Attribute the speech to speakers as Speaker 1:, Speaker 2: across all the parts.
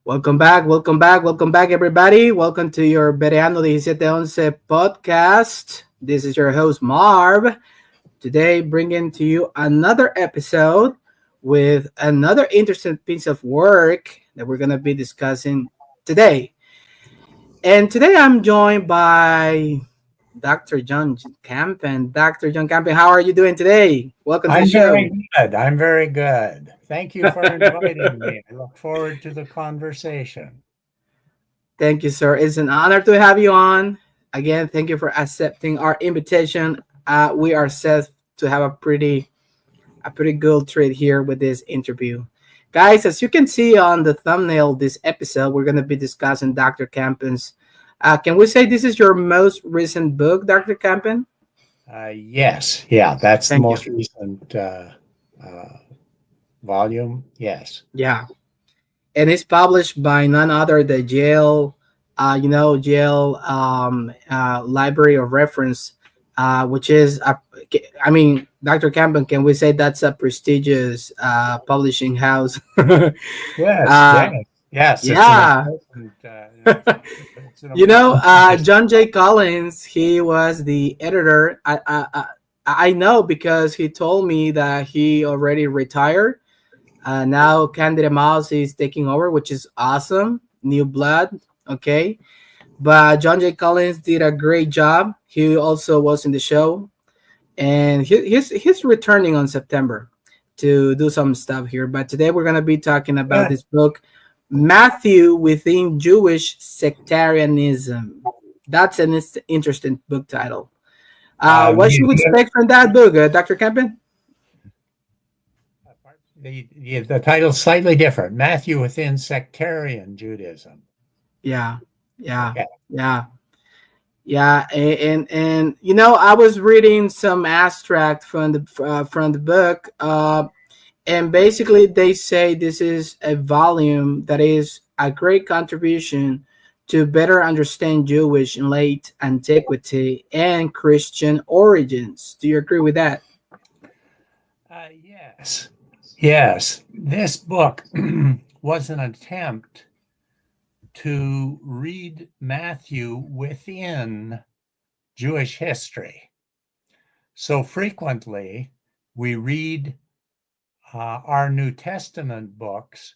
Speaker 1: Welcome back, everybody. Welcome to your Verano 1711 podcast. This is your host, Marv. Today, bringing to you another episode with another interesting piece of work that we're going to be discussing today. And today, I'm joined by Dr. John Kampen. Dr. John Kampen, how are you doing today? Welcome to the
Speaker 2: I'm
Speaker 1: show.
Speaker 2: very good. I'm very good. Thank you for inviting me. I look forward to the conversation.
Speaker 1: Thank you, sir. It's an honor to have you on. Again, thank you for accepting our invitation. We are set to have a pretty good treat here with this interview. Guys, as you can see on the thumbnail of this episode, we're going to be discussing Dr. Campen's. Can we say this is your most recent book, Dr. Campen?
Speaker 2: Yes. Yeah, that's the
Speaker 1: Thank you.
Speaker 2: most recent volume. Yes.
Speaker 1: Yeah. And it's published by none other than Yale, Yale Library of Reference, which is, I mean, Dr. Kampen, can we say that's a prestigious publishing house?
Speaker 2: Yes.
Speaker 1: uh,
Speaker 2: Yes. Yes. It's an
Speaker 1: yeah,
Speaker 2: important. It's an important
Speaker 1: John J. Collins, he was the editor. I know because he told me that he already retired. Now Candida Mouse is taking over, which is awesome. New blood, okay. But John J. Collins did a great job. He also was in the show, and he's returning on September to do some stuff here. But today we're gonna be talking about
Speaker 2: good.
Speaker 1: this book, Matthew within Jewish sectarianism. That's an interesting book title. What should we expect from that book, Dr. Kempen?
Speaker 2: The title's slightly different. Matthew within sectarian Judaism.
Speaker 1: Yeah, yeah,
Speaker 2: Okay.
Speaker 1: yeah. Yeah, and I was reading some abstract from the book, and basically they say this is a volume that is a great contribution to better understand Jewish in late antiquity and Christian origins. Do you agree with that?
Speaker 2: Yes. Yes. This book was an attempt to read Matthew within Jewish history. So frequently, we read our New Testament books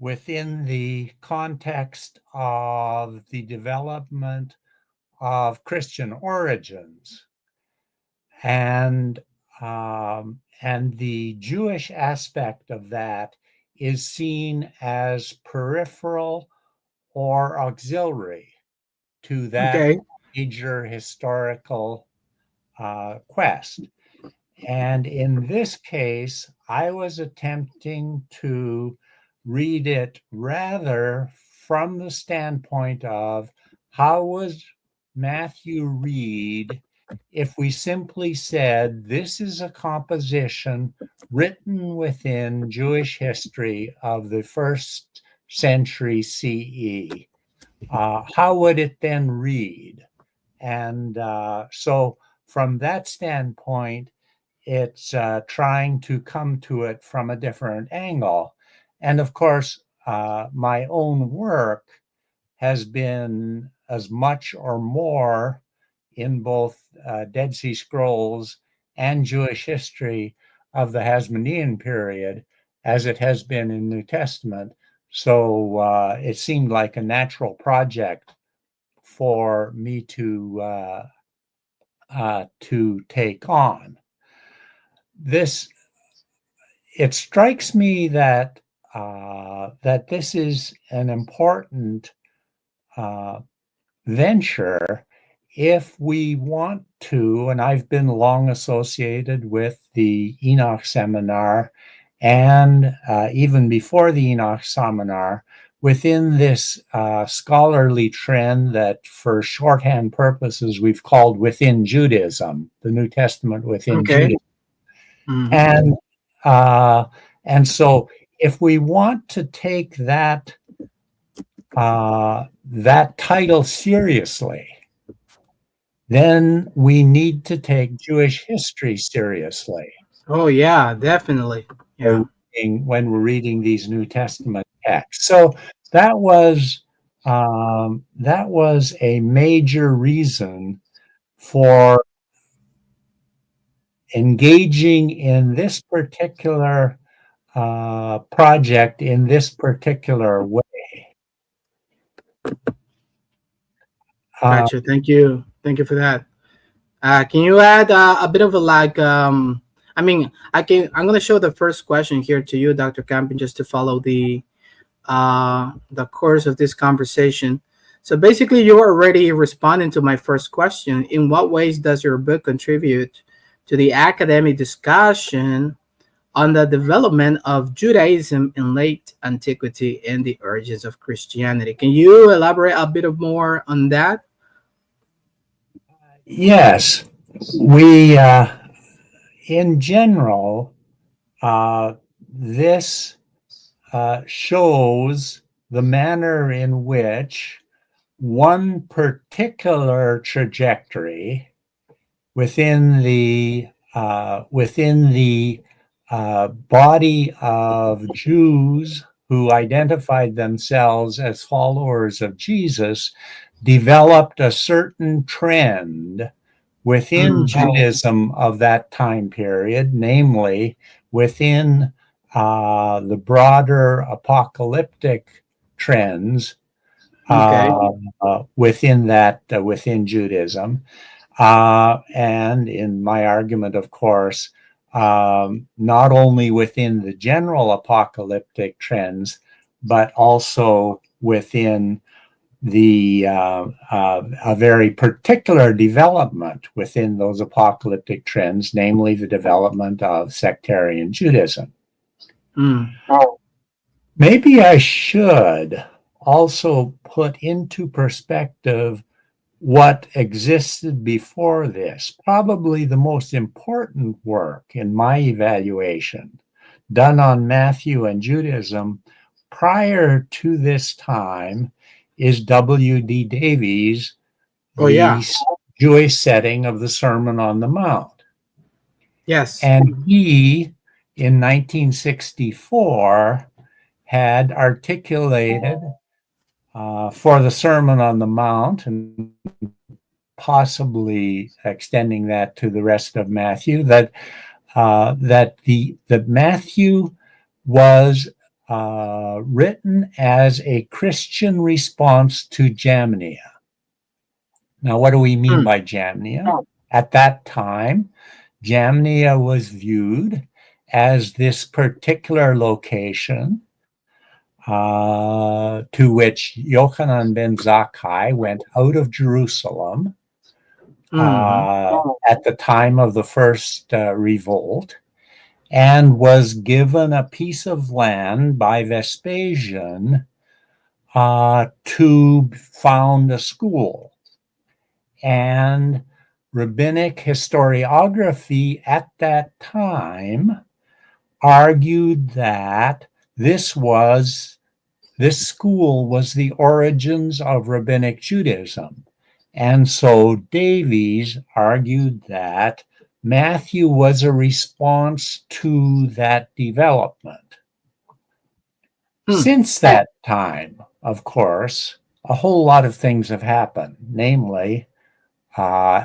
Speaker 2: within the context of the development of Christian origins. And the Jewish aspect of that is seen as peripheral or auxiliary to that
Speaker 1: Okay.
Speaker 2: major historical quest. And in this case, I was attempting to read it rather from the standpoint of how would Matthew read if we simply said this is a composition written within Jewish history of the first century CE. How would it then read? And so from that standpoint, it's trying to come to it from a different angle. And of course, my own work has been as much or more in both Dead Sea Scrolls and Jewish history of the Hasmonean period as it has been in New Testament. So it seemed like a natural project for me to take on. It strikes me that this is an important venture if we want to, and I've been long associated with the Enoch Seminar and even before the Enoch Seminar, within this scholarly trend that for shorthand purposes we've called within Judaism, the New Testament within
Speaker 1: Okay.
Speaker 2: Judaism.
Speaker 1: Mm-hmm.
Speaker 2: And so if we want to take that title seriously, then we need to take Jewish history seriously.
Speaker 1: Oh yeah, definitely. Yeah.
Speaker 2: When we're reading these New Testament texts. So that was a major reason for engaging in this particular project in this particular way.
Speaker 1: Gotcha. Thank you for that. Can you add a bit of a like? I mean, I can. I'm gonna show the first question here to you, Dr. Kampen, just to follow the course of this conversation. So basically, you're already responding to my first question. In what ways does your book contribute to the academic discussion on the development of Judaism in late antiquity and the origins of Christianity? Can you elaborate a bit of more on that?
Speaker 2: Yes, we, in general, this shows the manner in which one particular trajectory within the body of Jews who identified themselves as followers of Jesus developed a certain trend within Judaism of that time period, namely within the broader apocalyptic trends
Speaker 1: Okay.
Speaker 2: within Judaism. And in my argument, of course, not only within the general apocalyptic trends, but also within a very particular development within those apocalyptic trends, namely the development of sectarian Judaism.
Speaker 1: Mm.
Speaker 2: Maybe I should also put into perspective what existed before this. Probably the most important work in my evaluation done on Matthew and Judaism prior to this time is W.D. Davies'
Speaker 1: Oh yeah.
Speaker 2: The Jewish Setting of the Sermon on the Mount.
Speaker 1: Yes.
Speaker 2: And he, in 1964, had articulated for the Sermon on the Mount, and possibly extending that to the rest of Matthew, that Matthew was written as a Christian response to Jamnia. Now, what do we mean by Jamnia? At that time, Jamnia was viewed as this particular location to which Yochanan ben Zakkai went out of Jerusalem at the time of the first revolt, and was given a piece of land by Vespasian to found a school. And rabbinic historiography at that time argued that this school was the origins of rabbinic Judaism. And so Davies argued that Matthew was a response to that development. Since that time, of course, a whole lot of things have happened, namely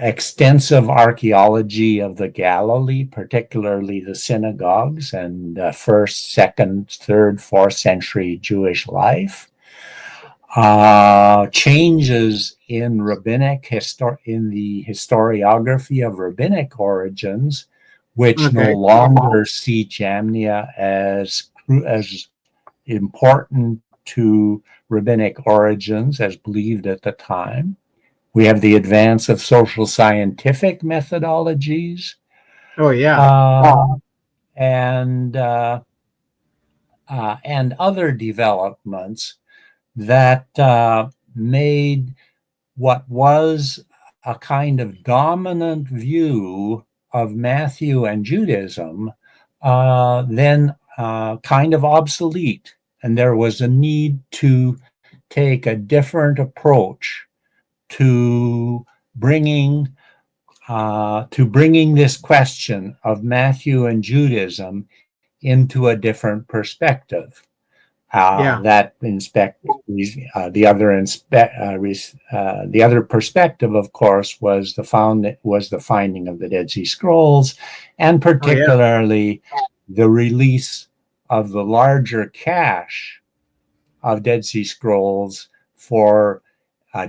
Speaker 2: extensive archaeology of the Galilee, particularly the synagogues and first, second, third, fourth century Jewish life. Changes in in the historiography of rabbinic origins, which no longer see Jamnia as important to rabbinic origins as believed at the time. We have the advance of social scientific methodologies.
Speaker 1: Oh yeah.
Speaker 2: And other developments that made what was a kind of dominant view of Matthew and Judaism then kind of obsolete. And there was a need to take a different approach to bringing this question of Matthew and Judaism into a different perspective.
Speaker 1: Yeah.
Speaker 2: That the other perspective, of course, was the finding of the Dead Sea Scrolls, and
Speaker 1: Oh yeah.
Speaker 2: particularly the release of the larger cache of Dead Sea Scrolls for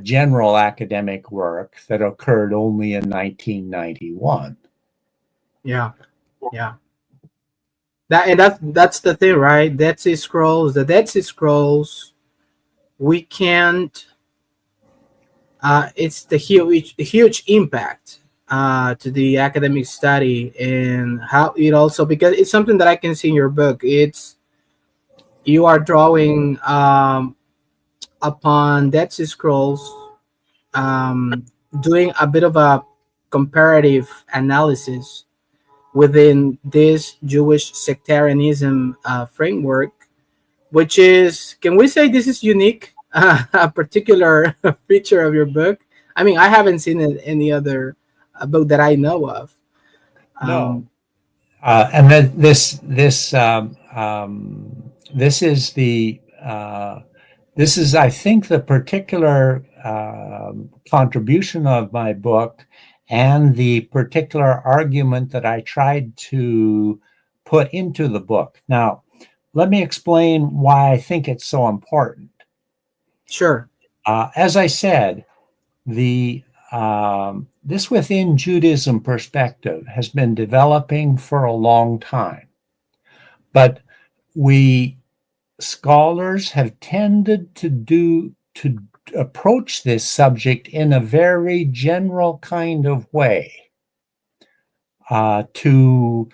Speaker 2: general academic work that occurred only in 1991.
Speaker 1: Yeah. Yeah. That's the thing, right? Dead Sea Scrolls. The Dead Sea Scrolls. We can't. It's the huge impact to the academic study, and how it also, because it's something that I can see in your book. It's you are drawing upon Dead Sea Scrolls, um, doing a bit of a comparative analysis within this Jewish sectarianism framework, which is, can we say this is unique, a particular feature of your book? I mean, I haven't seen it in any other book that I know of.
Speaker 2: No,
Speaker 1: Um,
Speaker 2: and then this is this is, I think, the particular contribution of my book, and the particular argument that I tried to put into the book. Now, let me explain why I think it's so important.
Speaker 1: sure.
Speaker 2: As I said, this within Judaism perspective has been developing for a long time, but we scholars have tended to approach this subject in a very general kind of way, to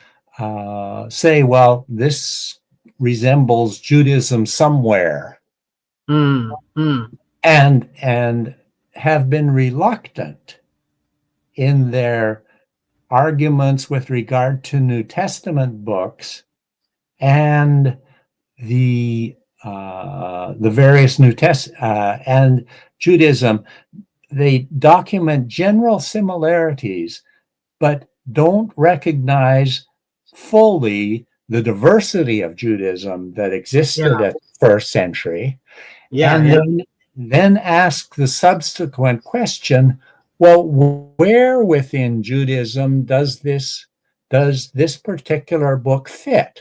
Speaker 2: say, well, this resembles Judaism somewhere,
Speaker 1: Mm, mm,
Speaker 2: and have been reluctant in their arguments with regard to New Testament books and the various and Judaism. They document general similarities, but don't recognize fully the diversity of Judaism that existed
Speaker 1: yeah.
Speaker 2: at the first century,
Speaker 1: Yeah.
Speaker 2: and
Speaker 1: Yeah.
Speaker 2: then ask the subsequent question, well, where within Judaism does this particular book fit?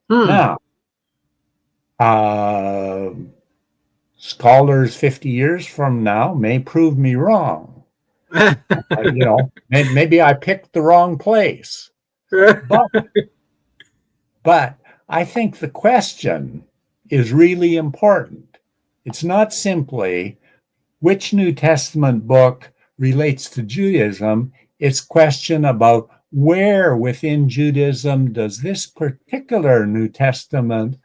Speaker 1: Hmm.
Speaker 2: Now, uh, scholars 50 years from now may prove me wrong. Maybe I picked the wrong place, but I think the question is really important. It's not simply which New Testament book relates to Judaism. It's question about where within Judaism does this particular New Testament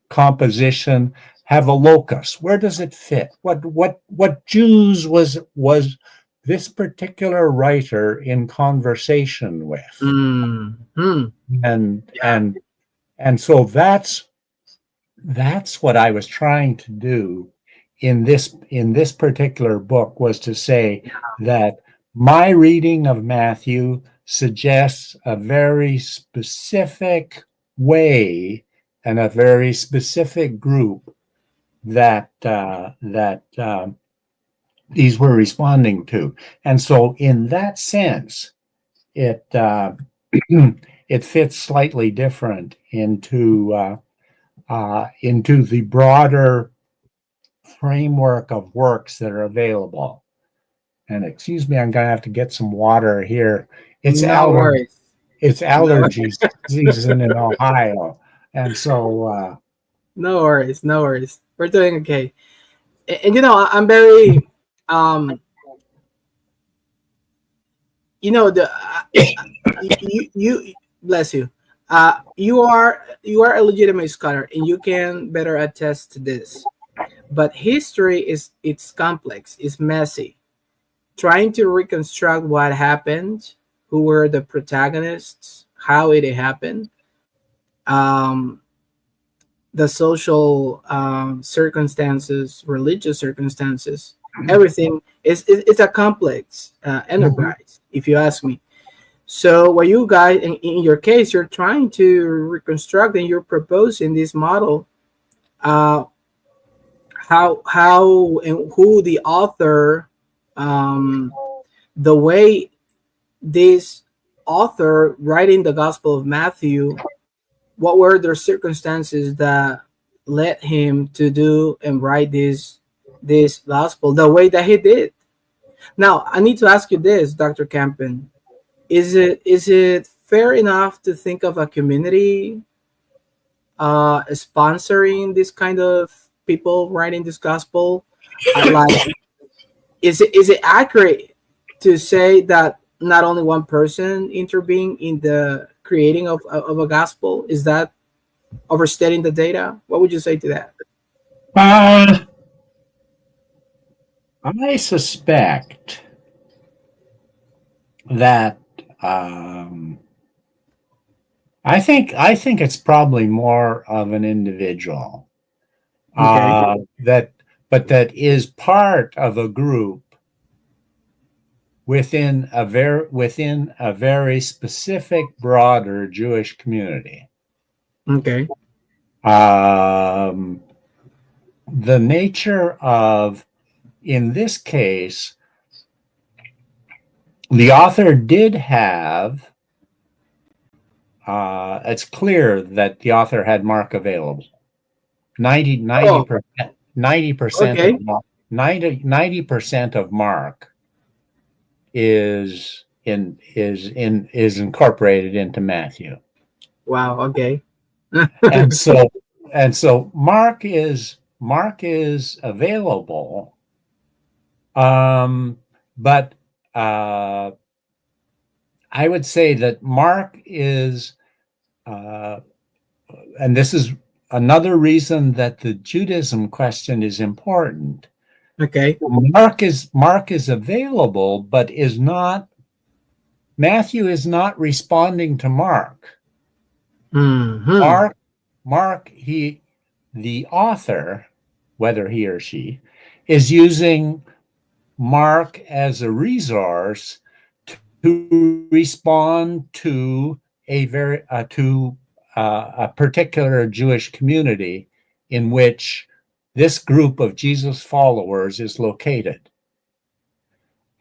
Speaker 2: composition have a locus? Where does it fit? What Jews was this particular writer in conversation with?
Speaker 1: Mm, hmm.
Speaker 2: And
Speaker 1: Yeah.
Speaker 2: and and so that's what I was trying to do in this particular book, was to say that my reading of Matthew suggests a very specific way and a very specific group that these were responding to. And so in that sense, it it fits slightly different into the broader framework of works that are available. And excuse me, I'm going to have to get some water here. It's
Speaker 1: No worries.
Speaker 2: it's
Speaker 1: No,
Speaker 2: allergy season in Ohio, and so
Speaker 1: no worries. No worries. We're doing okay. And I'm very, um, the you bless you. You are a legitimate scholar, and you can better attest to this. But history it's complex, it's messy. Trying to reconstruct what happened, who were the protagonists, how it happened, um, the social circumstances, religious circumstances, everything it's a complex enterprise, if you ask me. So what you guys, in your case, you're trying to reconstruct, and you're proposing this model uh, how and who the author, um, the way this author writing the Gospel of Matthew, what were the circumstances that led him to do and write this gospel the way that he did. Now, I need to ask you this, Dr. Kampen. Is it fair enough to think of a community sponsoring this kind of people writing this gospel? Like, is it accurate to say that not only one person intervened in the creating of a gospel? Is that overstating the data? What would you say to that?
Speaker 2: Uh, I suspect that I think it's probably more of an individual
Speaker 1: Okay.
Speaker 2: that but that is part of a group within a very specific broader Jewish community.
Speaker 1: Okay.
Speaker 2: Um, the nature of, in this case, the author did have, it's clear that the author had Mark available. 90,
Speaker 1: Oh,
Speaker 2: 90%
Speaker 1: okay.
Speaker 2: of 90% of Mark is incorporated into Matthew.
Speaker 1: Wow. Okay.
Speaker 2: And so Mark is available, but I would say that Mark is, and this is another reason that the Judaism question is important.
Speaker 1: Okay.
Speaker 2: Mark is available, but Matthew is not responding to Mark.
Speaker 1: Hmm.
Speaker 2: Mark, the author, whether he or she, is using Mark as a resource to respond to a particular Jewish community in which this group of Jesus followers is located.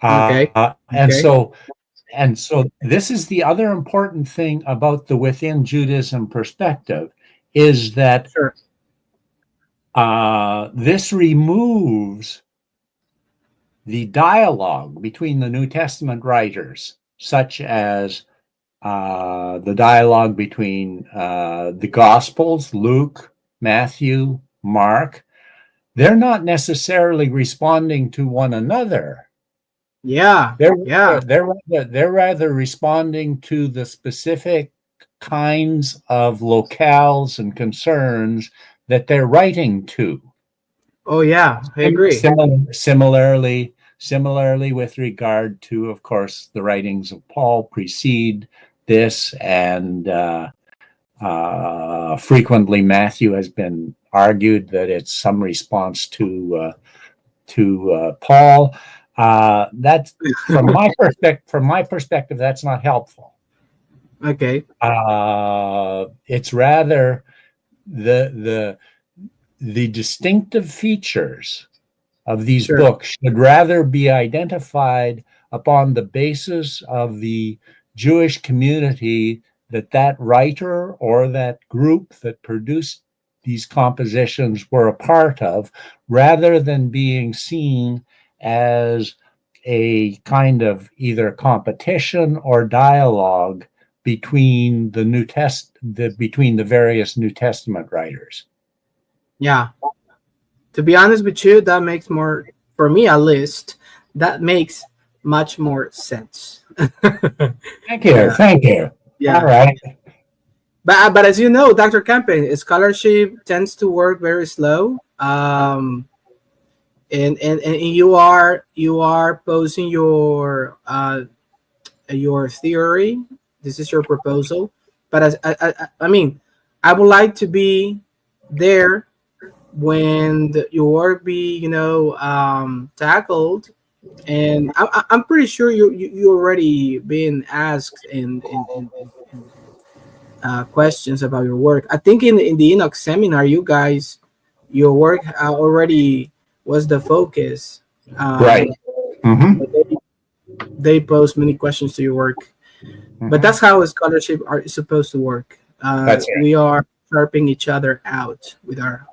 Speaker 1: Okay.
Speaker 2: And
Speaker 1: Okay.
Speaker 2: so this is the other important thing about the within Judaism perspective, is that
Speaker 1: Sure.
Speaker 2: this removes the dialogue between the New Testament writers, such as the dialogue between the Gospels, Luke, Matthew, Mark. They're not necessarily responding to one another.
Speaker 1: Yeah.
Speaker 2: They're
Speaker 1: Yeah.
Speaker 2: they're rather responding to the specific kinds of locales and concerns that they're writing to.
Speaker 1: Oh, yeah. I agree.
Speaker 2: Similarly, with regard to, of course, the writings of Paul precede this, and frequently Matthew has been argued that it's some response to Paul. That's from my perspective, that's not helpful.
Speaker 1: Okay.
Speaker 2: It's rather the distinctive features of these
Speaker 1: Sure.
Speaker 2: books should rather be identified upon the basis of the Jewish community that writer or that group that produced these compositions were a part of, rather than being seen as a kind of either competition or dialogue between between the various New Testament writers.
Speaker 1: Yeah. To be honest with you, that makes more, for me at least, that makes much more sense.
Speaker 2: Thank you.
Speaker 1: Yeah.
Speaker 2: Thank you. All
Speaker 1: Yeah.
Speaker 2: right.
Speaker 1: But as you know, Dr. Kampen, scholarship tends to work very slow. And you are posing your theory. This is your proposal. But as I mean, I would like to be there when your work be tackled, and I'm pretty sure you already been asked in questions about your work. I think in the Enoch seminar, you guys your work already was the focus.
Speaker 2: Right. Mm-hmm.
Speaker 1: They pose many questions to your work, but that's how a scholarship is supposed to work.
Speaker 2: That's right.
Speaker 1: We are sharpening each other out with our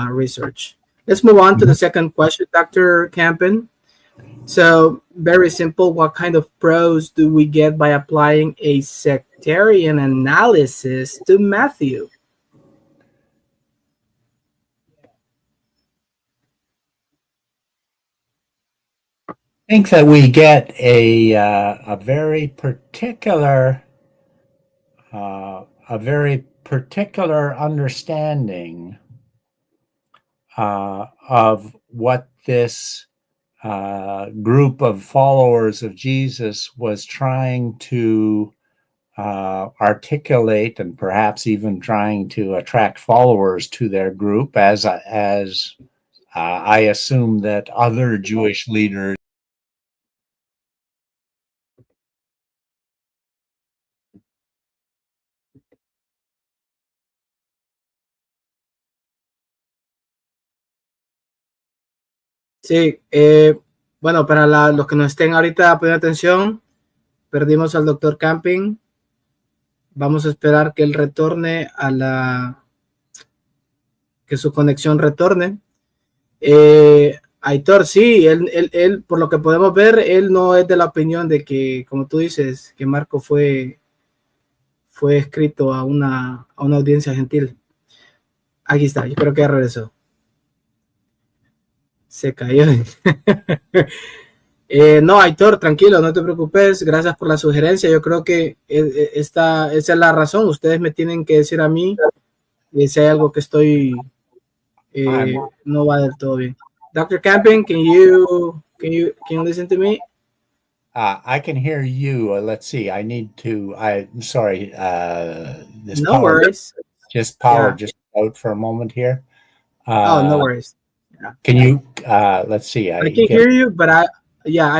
Speaker 1: research. Let's move on to the second question, Dr. Kampen. So, very simple. What kind of pros do we get by applying a sectarian analysis to Matthew?
Speaker 2: I think that we get a very particular understanding of what this group of followers of Jesus was trying to articulate, and perhaps even trying to attract followers to their group, as I assume that other Jewish leaders.
Speaker 1: Sí, bueno, para los que nos estén ahorita poniendo atención, perdimos al doctor Camping. Vamos a esperar que él retorne que su conexión retorne. Aitor, sí, él, por lo que podemos ver, él no es de la opinión de que, como tú dices, que Marco fue escrito a una audiencia gentil. Aquí está, yo creo que ya regresó. Se cayó. No, Aitor, tranquilo, no te preocupes. Gracias por la sugerencia. Yo creo que esa es la razón. Ustedes me tienen que decir a mí si hay algo que no va del todo bien. Dr. Camping, can you listen to me?
Speaker 2: I can hear you. Let's see. I'm sorry. This
Speaker 1: No
Speaker 2: power
Speaker 1: worries.
Speaker 2: just out for a moment here.
Speaker 1: No worries.
Speaker 2: Yeah. Can you? Let's see.
Speaker 1: I can hear you, but I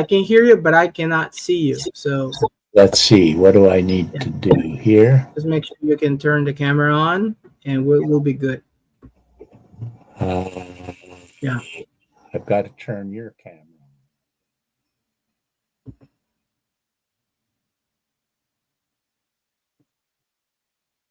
Speaker 1: can hear you, but I cannot see you. So
Speaker 2: let's see. What do I need to do here?
Speaker 1: Just make sure you can turn the camera on, and we'll be good. Yeah.
Speaker 2: I've got to turn your camera.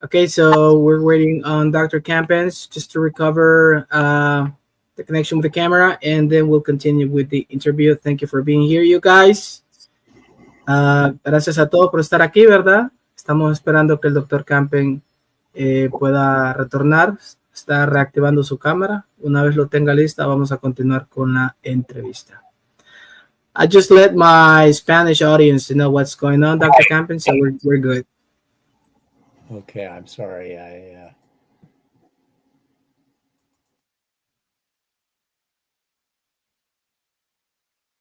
Speaker 1: Okay, so we're waiting on Dr. Campens just to recover the connection with the camera, and then we'll continue with the interview. Thank you for being here, you guys. Gracias a todos por estar aquí, ¿verdad? Estamos esperando que el Dr. Campen pueda retornar. Está reactivando su cámara. Una vez lo tenga lista, vamos a continuar con la entrevista. I just let my Spanish audience know what's going on, Dr. Campen, so we're good.
Speaker 2: Okay, I'm sorry.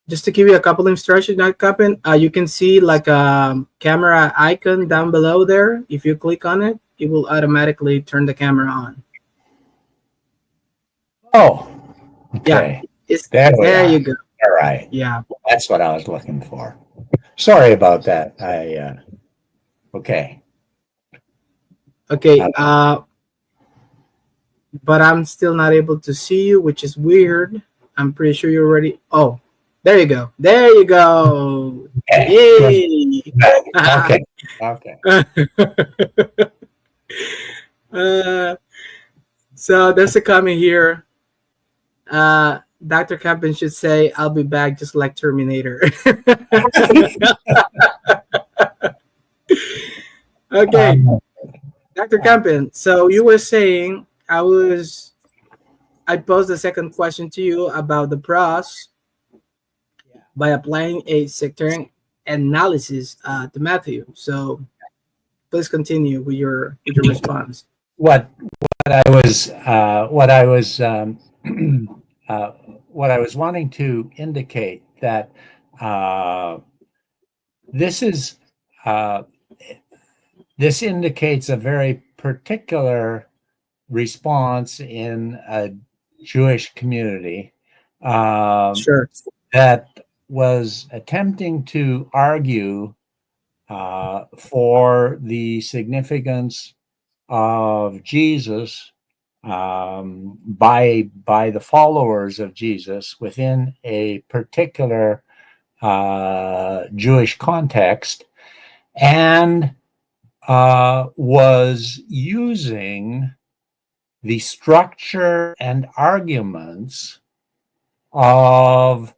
Speaker 1: Just to give you a couple of instructions, Dr. Campen, you can see like a camera icon down below there. If you click on it, it will automatically turn the camera on.
Speaker 2: Oh, okay.
Speaker 1: Yeah, there you go.
Speaker 2: All right.
Speaker 1: Yeah,
Speaker 2: that's what I was looking for. Sorry about that. Okay.
Speaker 1: Okay. But I'm still not able to see you, which is weird. I'm pretty sure you're already. Oh, there you go. There you go.
Speaker 2: Okay.
Speaker 1: Yay.
Speaker 2: Okay.
Speaker 1: So there's a comment here. Dr. Kampen should say, "I'll be back," just like Terminator. Okay, Dr. Kampen. So you were saying I posed the second question to you about the pros by applying a sectarian analysis to Matthew. So please continue with your response.
Speaker 2: What I was wanting to indicate that this indicates a very particular response in a Jewish community
Speaker 1: Sure.
Speaker 2: that was attempting to argue for the significance of Jesus by the followers of Jesus within a particular Jewish context, and was using the structure and arguments of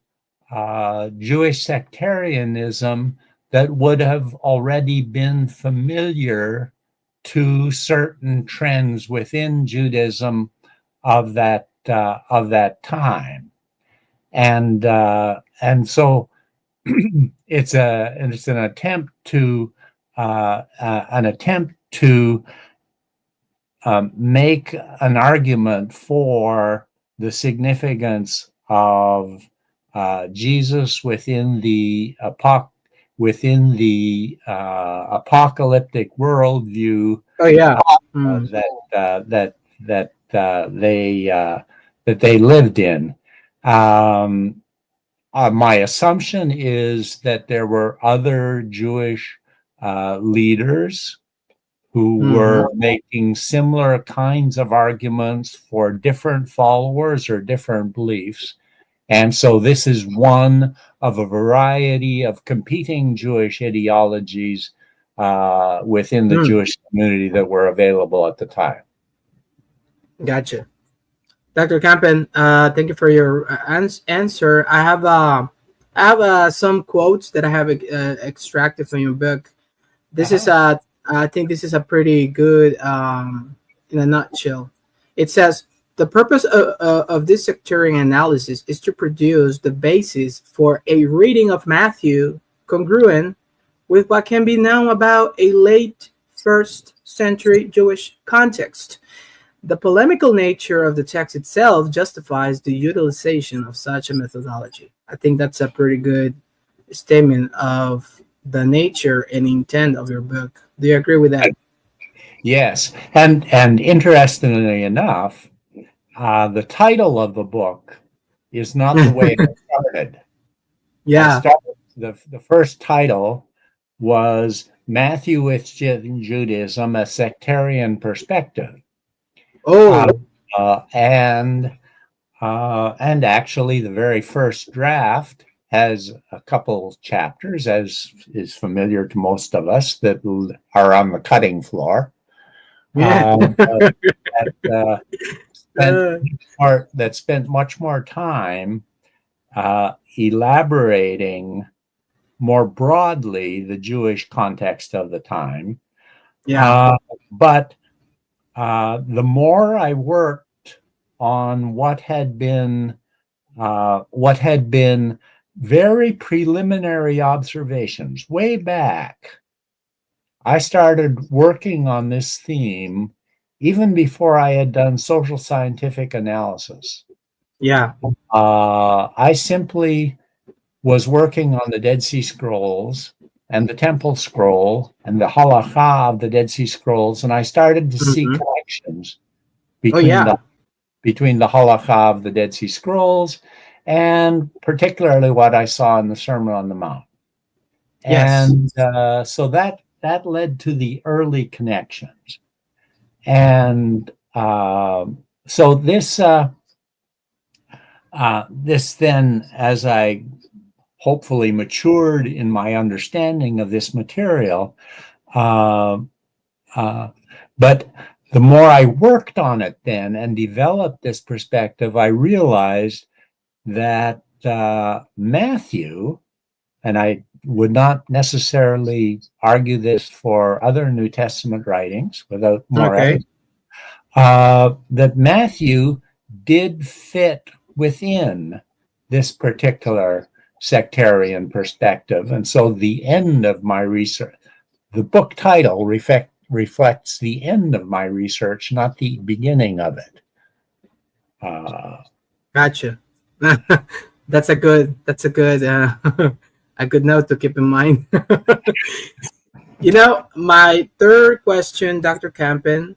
Speaker 2: Jewish sectarianism that would have already been familiar to certain trends within Judaism of that time, and so it's an attempt to make an argument for the significance of Jesus within the apocalyptic worldview.
Speaker 1: Oh yeah.
Speaker 2: That they lived in. My assumption is that there were other Jewish leaders who were making similar kinds of arguments for different followers or different beliefs. And so this is one of a variety of competing Jewish ideologies within the Jewish community that were available at the time.
Speaker 1: Gotcha. Dr. Kampen, thank you for your answer. I have some quotes that I have extracted from your book. This is I think this is a pretty good, in a nutshell. It says, the purpose of this sectarian analysis is to produce the basis for a reading of Matthew congruent with what can be known about a late first century Jewish context. The polemical nature of the text itself justifies the utilization of such a methodology. I think that's a pretty good statement of the nature and intent of your book. Do you agree with that?
Speaker 2: Yes, and interestingly enough, the title of the book is not the way it started.
Speaker 1: Yeah.
Speaker 2: The first title was Matthew within Judaism, a Sectarian Perspective. And actually the very first draft has a couple chapters, as is familiar to most of us, that are on the cutting floor. That spent much more time elaborating more broadly the Jewish context of the time. But the more I worked on what had been very preliminary observations way back, I started working on this theme even before I had done social scientific analysis. I simply was working on the Dead Sea Scrolls and the Temple Scroll and the Halakha of the Dead Sea Scrolls, and I started to see connections between the Halakha of the Dead Sea Scrolls and particularly what I saw in the Sermon on the Mount. And so that led to the early connections. And so this then, as I hopefully matured in my understanding of this material, but the more I worked on it then and developed this perspective, I realized that Matthew, and I would not necessarily argue this for other New Testament writings without more evidence, that Matthew did fit within this particular sectarian perspective. And so the end of my research, the book title reflects the end of my research, not the beginning of it.
Speaker 1: Gotcha. That's a good a good note to keep in mind. My third question, Dr. Kampen,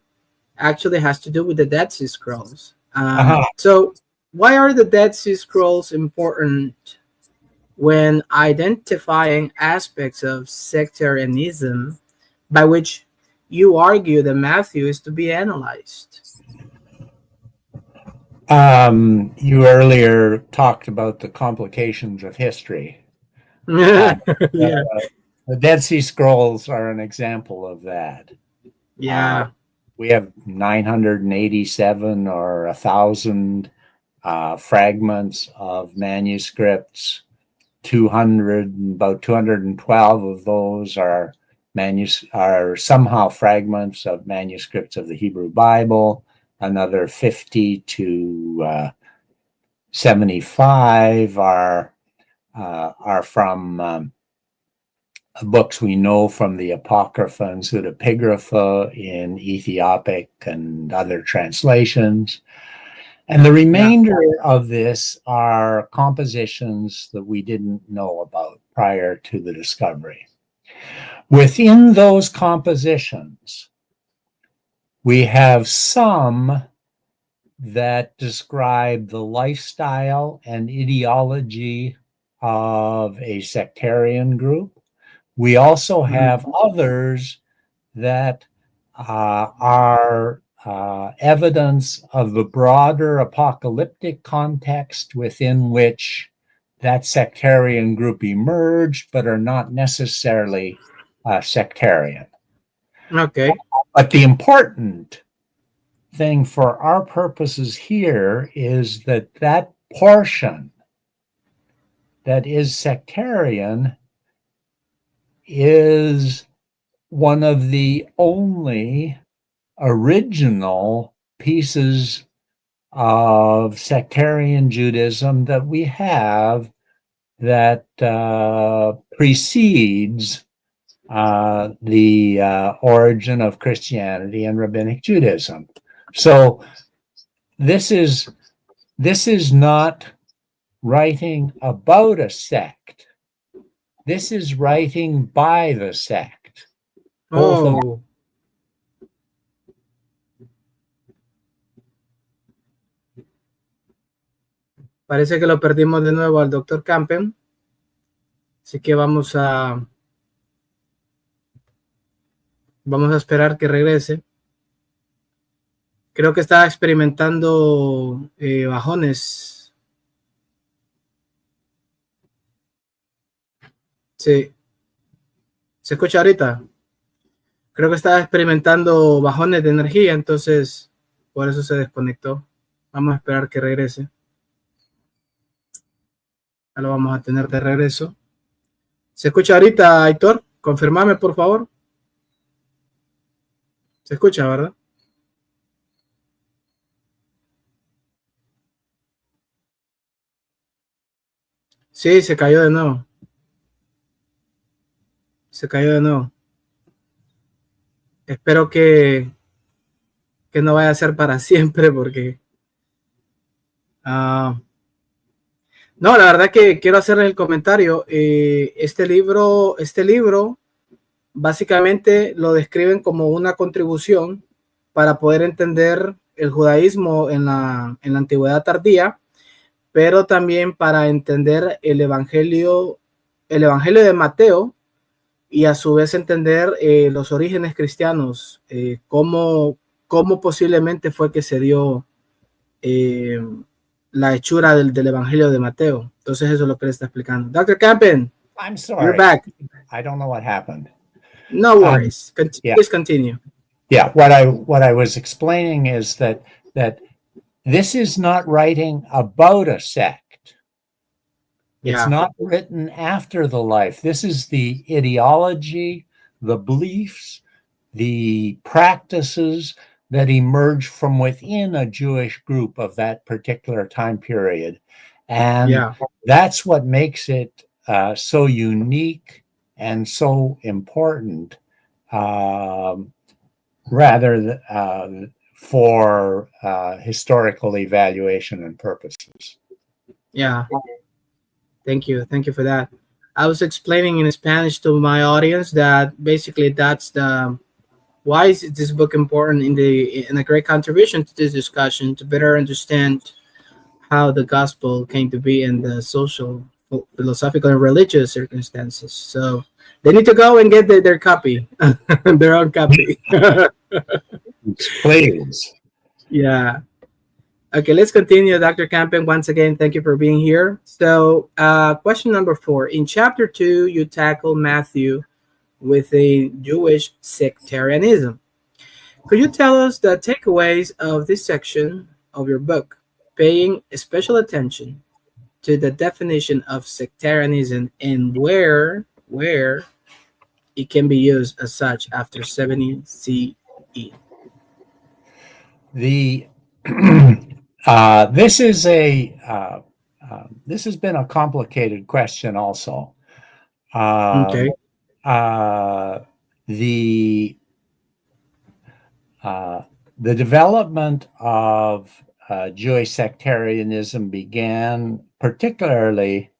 Speaker 1: actually has to do with the Dead Sea Scrolls. So why are the Dead Sea Scrolls important when identifying aspects of sectarianism by which you argue that Matthew is to be analyzed?
Speaker 2: You earlier talked about the complications of history.
Speaker 1: Yeah.
Speaker 2: The Dead Sea Scrolls are an example of that.
Speaker 1: Yeah.
Speaker 2: We have 987 or 1,000 fragments of manuscripts. About 212 of those are somehow fragments of manuscripts of the Hebrew Bible. Another 50 to 75 are from books we know from the Apocrypha and Pseudepigrapha in Ethiopic and other translations. And the remainder of this are compositions that we didn't know about prior to the discovery. Within those compositions, we have some that describe the lifestyle and ideology of a sectarian group. We also have others that are evidence of the broader apocalyptic context within which that sectarian group emerged, but are not necessarily sectarian.
Speaker 1: Okay.
Speaker 2: But the important thing for our purposes here is that that portion that is sectarian is one of the only original pieces of sectarian Judaism that we have that precedes the origin of Christianity and Rabbinic Judaism. So this is not writing about a sect. This is writing by the sect.
Speaker 1: Oh. Parece que lo perdimos de nuevo al doctor Kampen. Así que vamos a esperar que regrese. Creo que está experimentando bajones. Sí. ¿Se escucha ahorita? Creo que está experimentando bajones de energía, entonces por eso se desconectó. Vamos a esperar que regrese. Ya lo vamos a tener de regreso. ¿Se escucha ahorita, Aitor? Confirmame, por favor. Se escucha, ¿verdad? Sí, se cayó de nuevo. Se cayó de nuevo. Espero que no vaya a ser para siempre, porque no, la verdad que quiero hacer el comentario. Este libro básicamente lo describen como una contribución para poder entender el judaísmo en la antigüedad tardía, pero también para entender el Evangelio de Mateo, y a su vez entender los orígenes cristianos, cómo posiblemente fue que se dio la hechura del Evangelio de Mateo. Entonces eso es lo que le está explicando. Dr. Kampen,
Speaker 2: I'm sorry.
Speaker 1: you're back.
Speaker 2: I don't know what happened.
Speaker 1: No worries. Please continue.
Speaker 2: Yeah, what I was explaining is that this is not writing about a sect. It's not written after the life. This is the ideology, the beliefs, the practices that emerge from within a Jewish group of that particular time period. And that's what makes it so unique and so important, for historical evaluation and purposes.
Speaker 1: Yeah. Thank you for that. I was explaining in Spanish to my audience that basically that's why is this book important in a great contribution to this discussion, to better understand how the gospel came to be in the social, philosophical, and religious circumstances. So they need to go and get their copy, their own copy.
Speaker 2: Please.
Speaker 1: Yeah. Okay, let's continue, Dr. Kampen. Once again, thank you for being here. So, question number 4. In chapter 2, you tackle Matthew within Jewish sectarianism. Could you tell us the takeaways of this section of your book, paying special attention to the definition of sectarianism and where it can be used as such after 70 CE?
Speaker 2: The this is this has been a complicated question also.
Speaker 1: Okay.
Speaker 2: The the development of Jewish sectarianism began particularly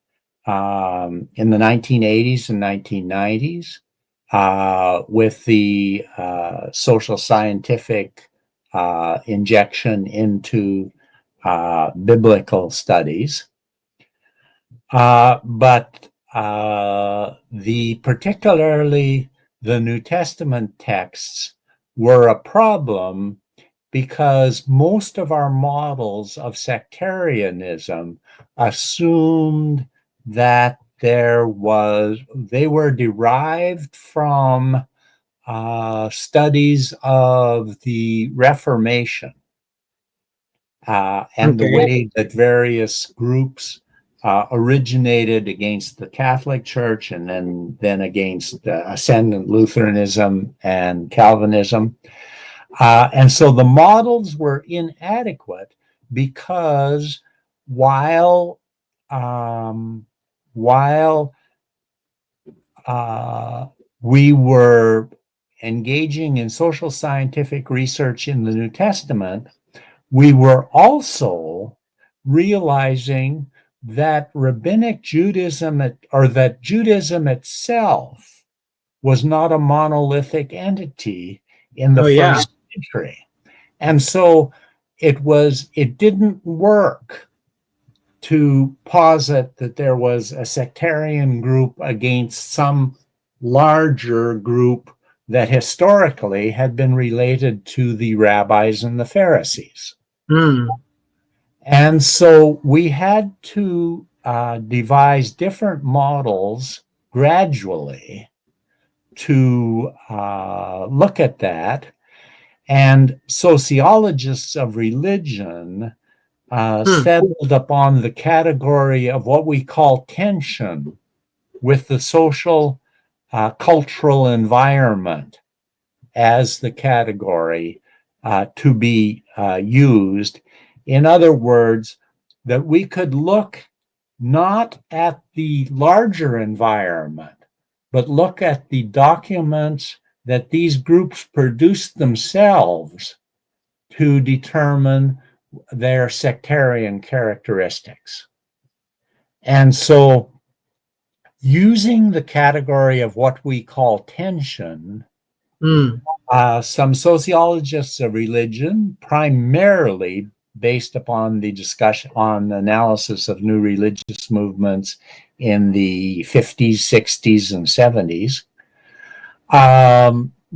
Speaker 2: in the 1980s and 1990s with the social scientific injection into biblical studies. But particularly the New Testament texts were a problem because most of our models of sectarianism assumed that they were derived from studies of the Reformation and the way that various groups originated against the Catholic Church and then against Ascendant Lutheranism and Calvinism. And so the models were inadequate because while we were engaging in social scientific research in the New Testament, we were also realizing that rabbinic Judaism, or that Judaism itself, was not a monolithic entity in the first century. And so it didn't work to posit that there was a sectarian group against some larger group that historically had been related to the rabbis and the Pharisees. And so we had to devise different models gradually to look at that. And sociologists of religion settled upon the category of what we call tension with the social cultural environment as the category to be used. In other words, that we could look not at the larger environment, but look at the documents that these groups produced themselves to determine their sectarian characteristics. And so, using the category of what we call tension, some sociologists of religion, primarily based upon the discussion on analysis of new religious movements in the 50s, 60s, and 70s,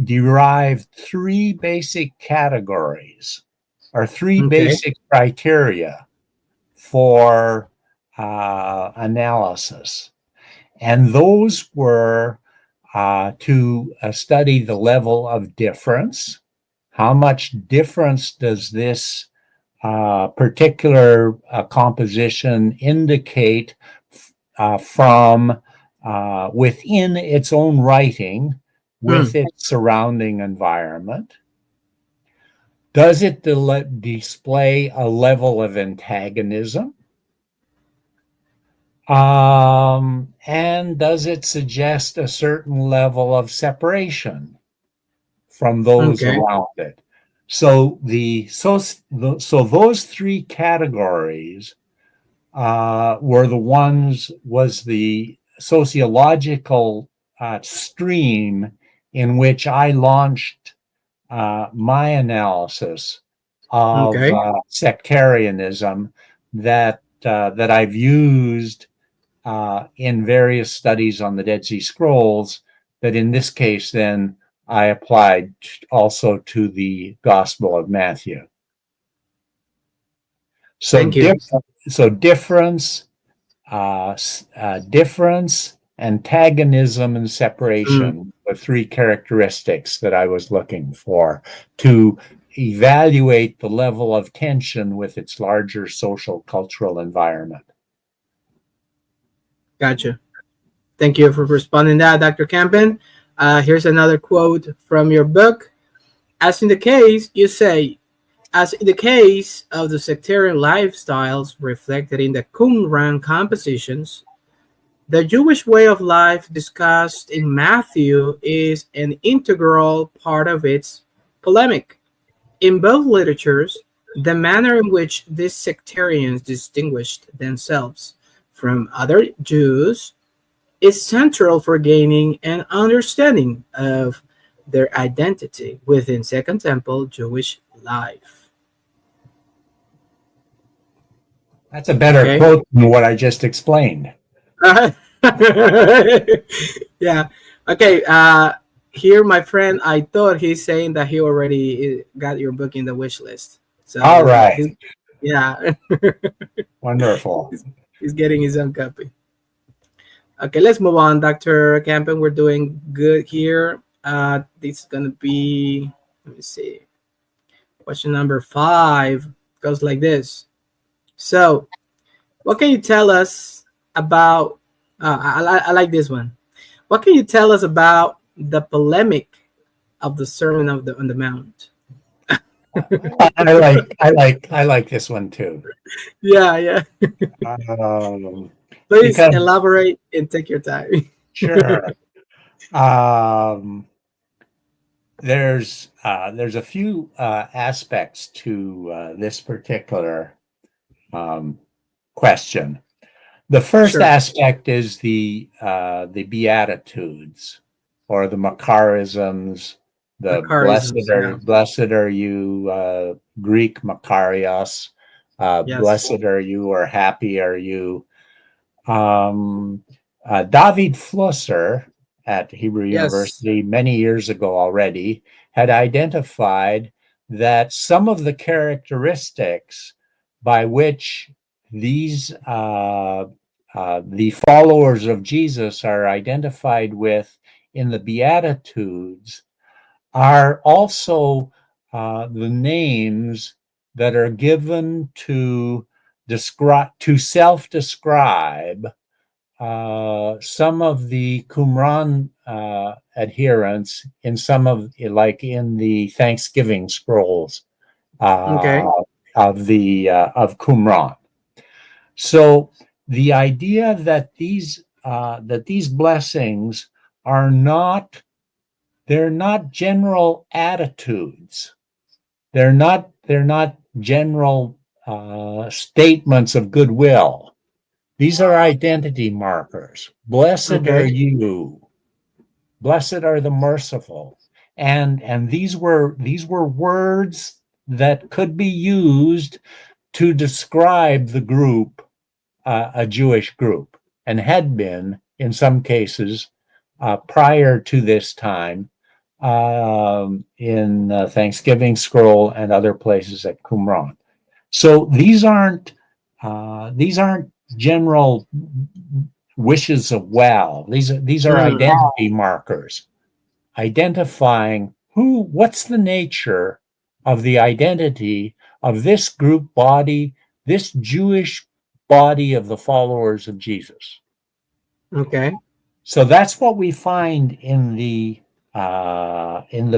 Speaker 2: derived three basic categories or three basic criteria for analysis. And those were to study the level of difference. How much difference does this particular composition indicate from within its own writing with its surrounding environment? Does it display a level of antagonism? And does it suggest a certain level of separation from those around it? So those three categories was the sociological stream in which I launched my analysis of sectarianism that I've used in various studies on the Dead Sea Scrolls, that in this case then I applied also to the Gospel of Matthew. So,
Speaker 1: Thank you.
Speaker 2: difference, difference, antagonism, and separation are three characteristics that I was looking for to evaluate the level of tension with its larger social cultural environment.
Speaker 1: Gotcha. Thank you for responding to that, Dr. Kampen. Here's another quote from your book. As in the case, you say, as in the case of the sectarian lifestyles reflected in the Qumran compositions, the Jewish way of life discussed in Matthew is an integral part of its polemic. In both literatures, the manner in which these sectarians distinguished themselves from other Jews is central for gaining an understanding of their identity within Second Temple Jewish life.
Speaker 2: That's a better
Speaker 1: Okay.
Speaker 2: quote than what I just explained.
Speaker 1: Yeah. Okay. Here, my friend, I thought he's saying that he already got your book in the wish list. So,
Speaker 2: All right.
Speaker 1: yeah.
Speaker 2: Wonderful.
Speaker 1: He's getting his own copy. Okay, let's move on, Dr. Kampen. We're doing good here. This is going to be, let me see, question number 5 goes like this. So, what can you tell us about, I like this one. What can you tell us about the polemic of the Sermon on the Mount?
Speaker 2: I like this one too.
Speaker 1: Yeah. Please
Speaker 2: Because,
Speaker 1: elaborate and take your time.
Speaker 2: sure. There's a few aspects to this particular question. The first
Speaker 1: Sure.
Speaker 2: aspect is the Beatitudes or the Macarisms. The
Speaker 1: Macarisms,
Speaker 2: blessed are you, Greek Makarios.
Speaker 1: Yes.
Speaker 2: Blessed are you, or happy are you. David Flusser at Hebrew University many years ago already had identified that some of the characteristics by which these the followers of Jesus are identified with in the Beatitudes are also the names that are given to self-describe some of the Qumran adherents in some of, like in the Thanksgiving scrolls of Qumran. So the idea that these blessings are not, they're not general attitudes. They're not general statements of goodwill. These are identity markers. Blessed are you. Blessed are the merciful. And these were words that could be used to describe the group, a Jewish group, and had been in some cases prior to this time in Thanksgiving Scroll and other places at Qumran. So these aren't general wishes of well. These are identity markers, identifying what's the nature of the identity of this group body, this Jewish body of the followers of Jesus.
Speaker 1: Okay.
Speaker 2: So that's what we find in the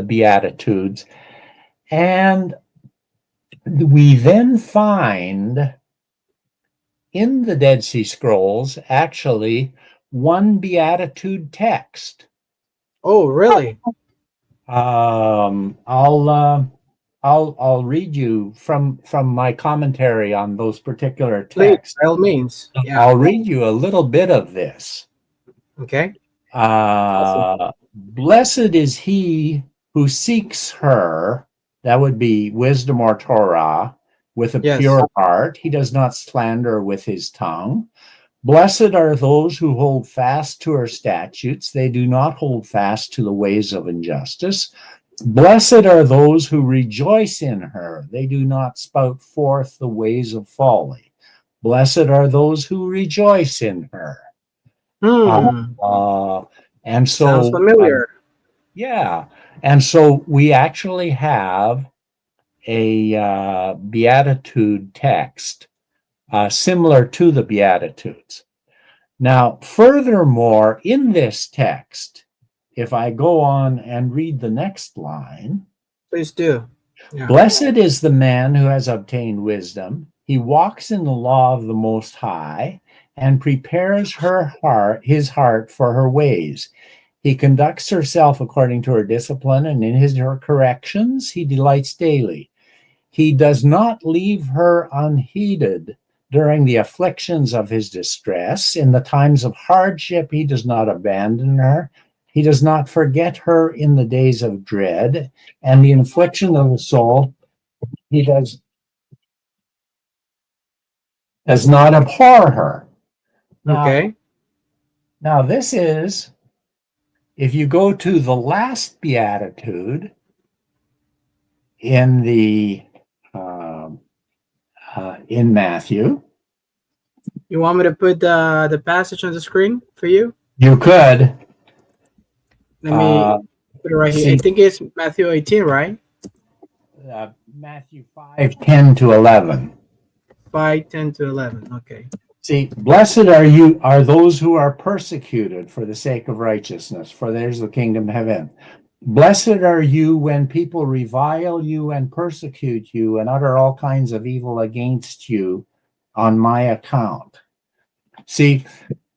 Speaker 2: Beatitudes, and we then find in the Dead Sea Scrolls actually one beatitude text.
Speaker 1: Oh, really?
Speaker 2: I'll read you from my commentary on those particular texts.
Speaker 1: Please, by all means. Yeah.
Speaker 2: I'll read you a little bit of this.
Speaker 1: Okay.
Speaker 2: Blessed is he who seeks her, that would be wisdom or Torah, with a pure heart. He does not slander with his tongue. Blessed are those who hold fast to her statutes. They do not hold fast to the ways of injustice. Blessed are those who rejoice in her. They do not spout forth the ways of folly. Blessed are those who rejoice in her.
Speaker 1: Hmm.
Speaker 2: Uh, and
Speaker 1: Sounds
Speaker 2: so,
Speaker 1: familiar.
Speaker 2: yeah. And so we actually have a beatitude text similar to the Beatitudes. Now, furthermore, in this text, if I go on and read the next line,
Speaker 1: Please do. Yeah.
Speaker 2: blessed is the man who has obtained wisdom. He walks in the law of the Most High and prepares his heart for her ways. He conducts herself according to her discipline, and in her corrections he delights daily. He does not leave her unheeded during the afflictions of his distress. In the times of hardship, he does not abandon her. He does not forget her in the days of dread and the infliction of the soul. He does not abhor her.
Speaker 1: Okay.
Speaker 2: Now this is, if you go to the last beatitude in the in Matthew,
Speaker 1: You want me to put the passage on the screen for you?
Speaker 2: you could
Speaker 1: Let me put it right here. I
Speaker 2: see
Speaker 1: think it's Matthew 18, right?
Speaker 2: Matthew 5:10-11.
Speaker 1: 5, 10 to 11. Okay.
Speaker 2: See, blessed are those who are persecuted for the sake of righteousness, for theirs the kingdom of heaven. Blessed are you when people revile you and persecute you and utter all kinds of evil against you on my account. See,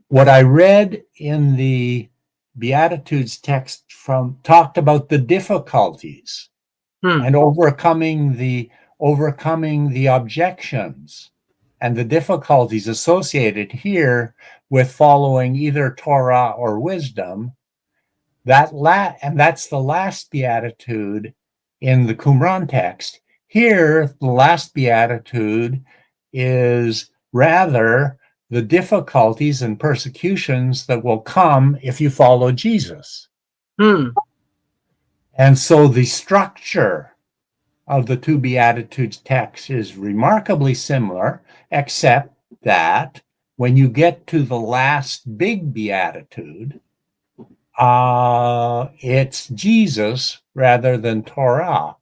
Speaker 2: what I read in the Beatitudes text talked about the difficulties and overcoming the objections and the difficulties associated here with following either Torah or wisdom. And that's the last beatitude in the Qumran text. Here, the last beatitude is rather the difficulties and persecutions that will come if you follow Jesus. And so the structure of the two Beatitudes texts is remarkably similar, except that when you get to the last big Beatitude, it's Jesus rather than Torah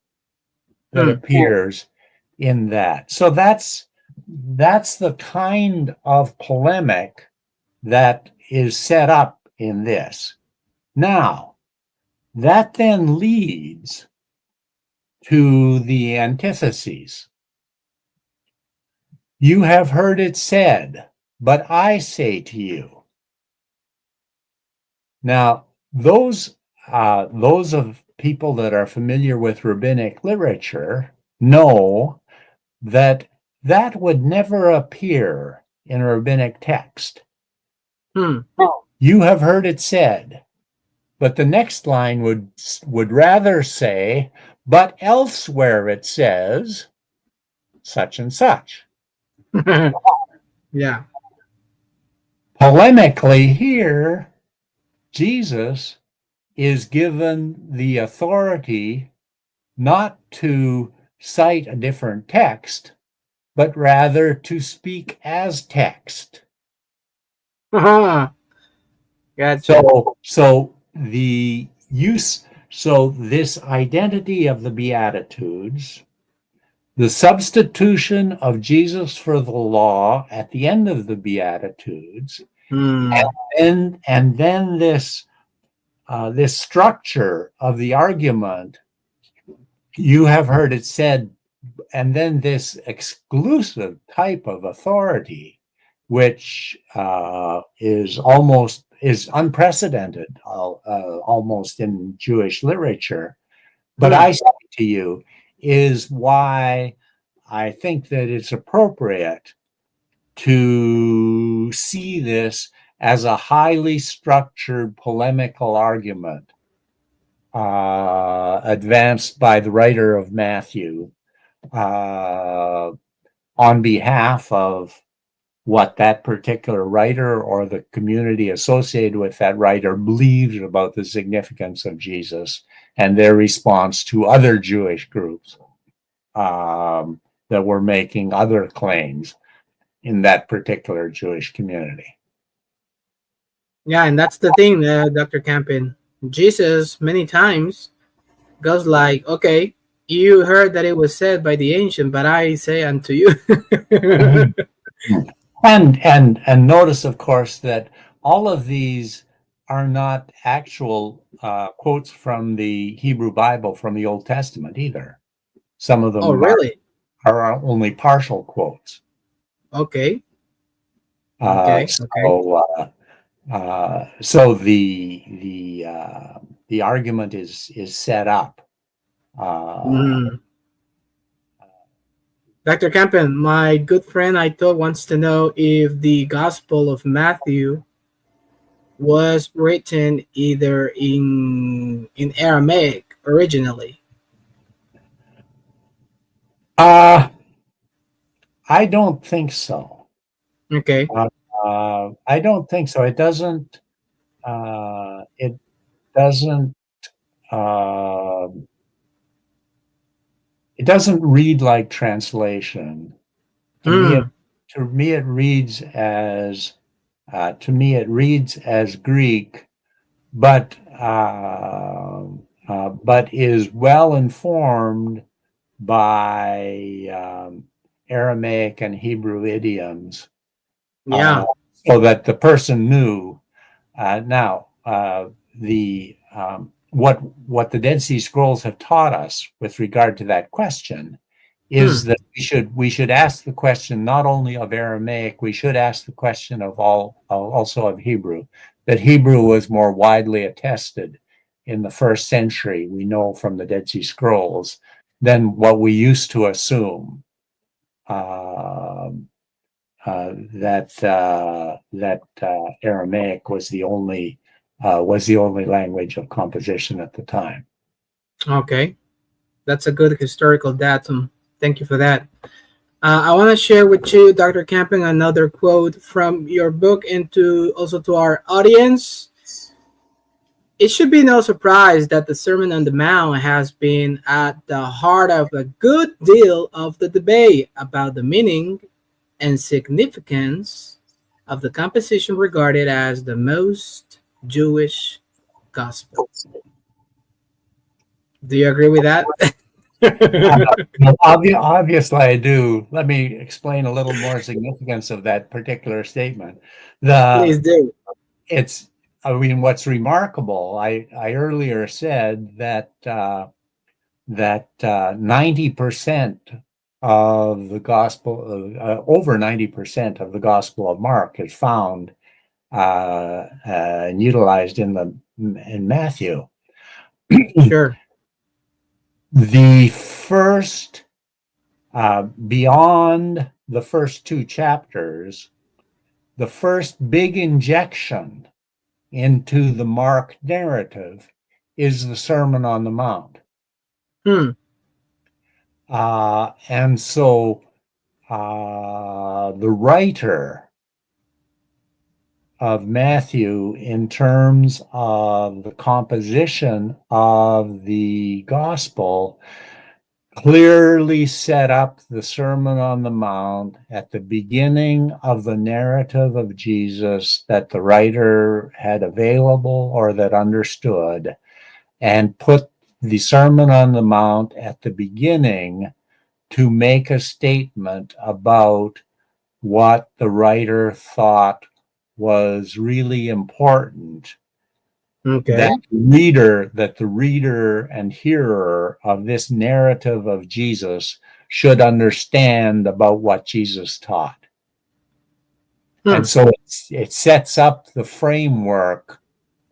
Speaker 2: that appears in that. So that's the kind of polemic that is set up in this. Now, that then leads to the antitheses. You have heard it said, but I say to you. Now, those of people that are familiar with rabbinic literature know that that would never appear in a rabbinic text. You have heard it said, but the next line would rather say, but elsewhere it says such and such.
Speaker 1: Yeah.
Speaker 2: Polemically here, Jesus is given the authority not to cite a different text, but rather to speak as text.
Speaker 1: Gotcha.
Speaker 2: So this identity of the Beatitudes, the substitution of Jesus for the law at the end of the Beatitudes, and then this structure of the argument, you have heard it said, and then this exclusive type of authority, which is unprecedented, almost in Jewish literature. But I say to you, is why I think that it's appropriate to see this as a highly structured polemical argument advanced by the writer of Matthew on behalf of what that particular writer or the community associated with that writer believed about the significance of Jesus and their response to other Jewish groups that were making other claims in that particular Jewish community.
Speaker 1: Yeah, and that's the thing, Dr. Kampen. Jesus many times goes like, okay, you heard that it was said by the ancient, but I say unto you.
Speaker 2: And notice, of course, that all of these are not actual quotes from the Hebrew Bible from the Old Testament either. Some of
Speaker 1: Oh,
Speaker 2: them
Speaker 1: really?
Speaker 2: are only partial quotes.
Speaker 1: Okay. Okay.
Speaker 2: So the argument is set up.
Speaker 1: Dr. Kampen, my good friend I thought wants to know if the Gospel of Matthew was written either in Aramaic originally.
Speaker 2: I don't think so.
Speaker 1: Okay.
Speaker 2: I don't think so. It doesn't. It doesn't. It doesn't read like translation. To me, it reads as Greek, but is well informed by Aramaic and Hebrew idioms.
Speaker 1: Yeah.
Speaker 2: So that the person knew. What the Dead Sea Scrolls have taught us with regard to that question is that we should ask the question not only of Aramaic, we should ask the question of also of Hebrew. That Hebrew was more widely attested in the first century, we know from the Dead Sea Scrolls, than what we used to assume. That Aramaic was the only language of composition at the time.
Speaker 1: Okay, that's a good historical datum. Thank you for that. I want to share with you, Dr. Kampen, another quote from your book, and also to our audience. It should be no surprise that the Sermon on the Mount has been at the heart of a good deal of the debate about the meaning and significance of the composition regarded as the most Jewish gospel. Do you agree with that?
Speaker 2: Obviously, I do. Let me explain a little more significance of that particular statement.
Speaker 1: Please do.
Speaker 2: What's remarkable, I earlier said that 90% of the gospel, over 90% of the Gospel of Mark is found and utilized in Matthew.
Speaker 1: Sure.
Speaker 2: The first, beyond the first two chapters, the first big injection into the Mark narrative is the Sermon on the Mount. And so the writer of Matthew, in terms of the composition of the gospel, clearly set up the Sermon on the Mount at the beginning of the narrative of Jesus that the writer had available or that understood, and put the Sermon on the Mount at the beginning to make a statement about what the writer thought was really important.
Speaker 1: Okay.
Speaker 2: That the reader and hearer of this narrative of Jesus should understand about what Jesus taught. And so it sets up the framework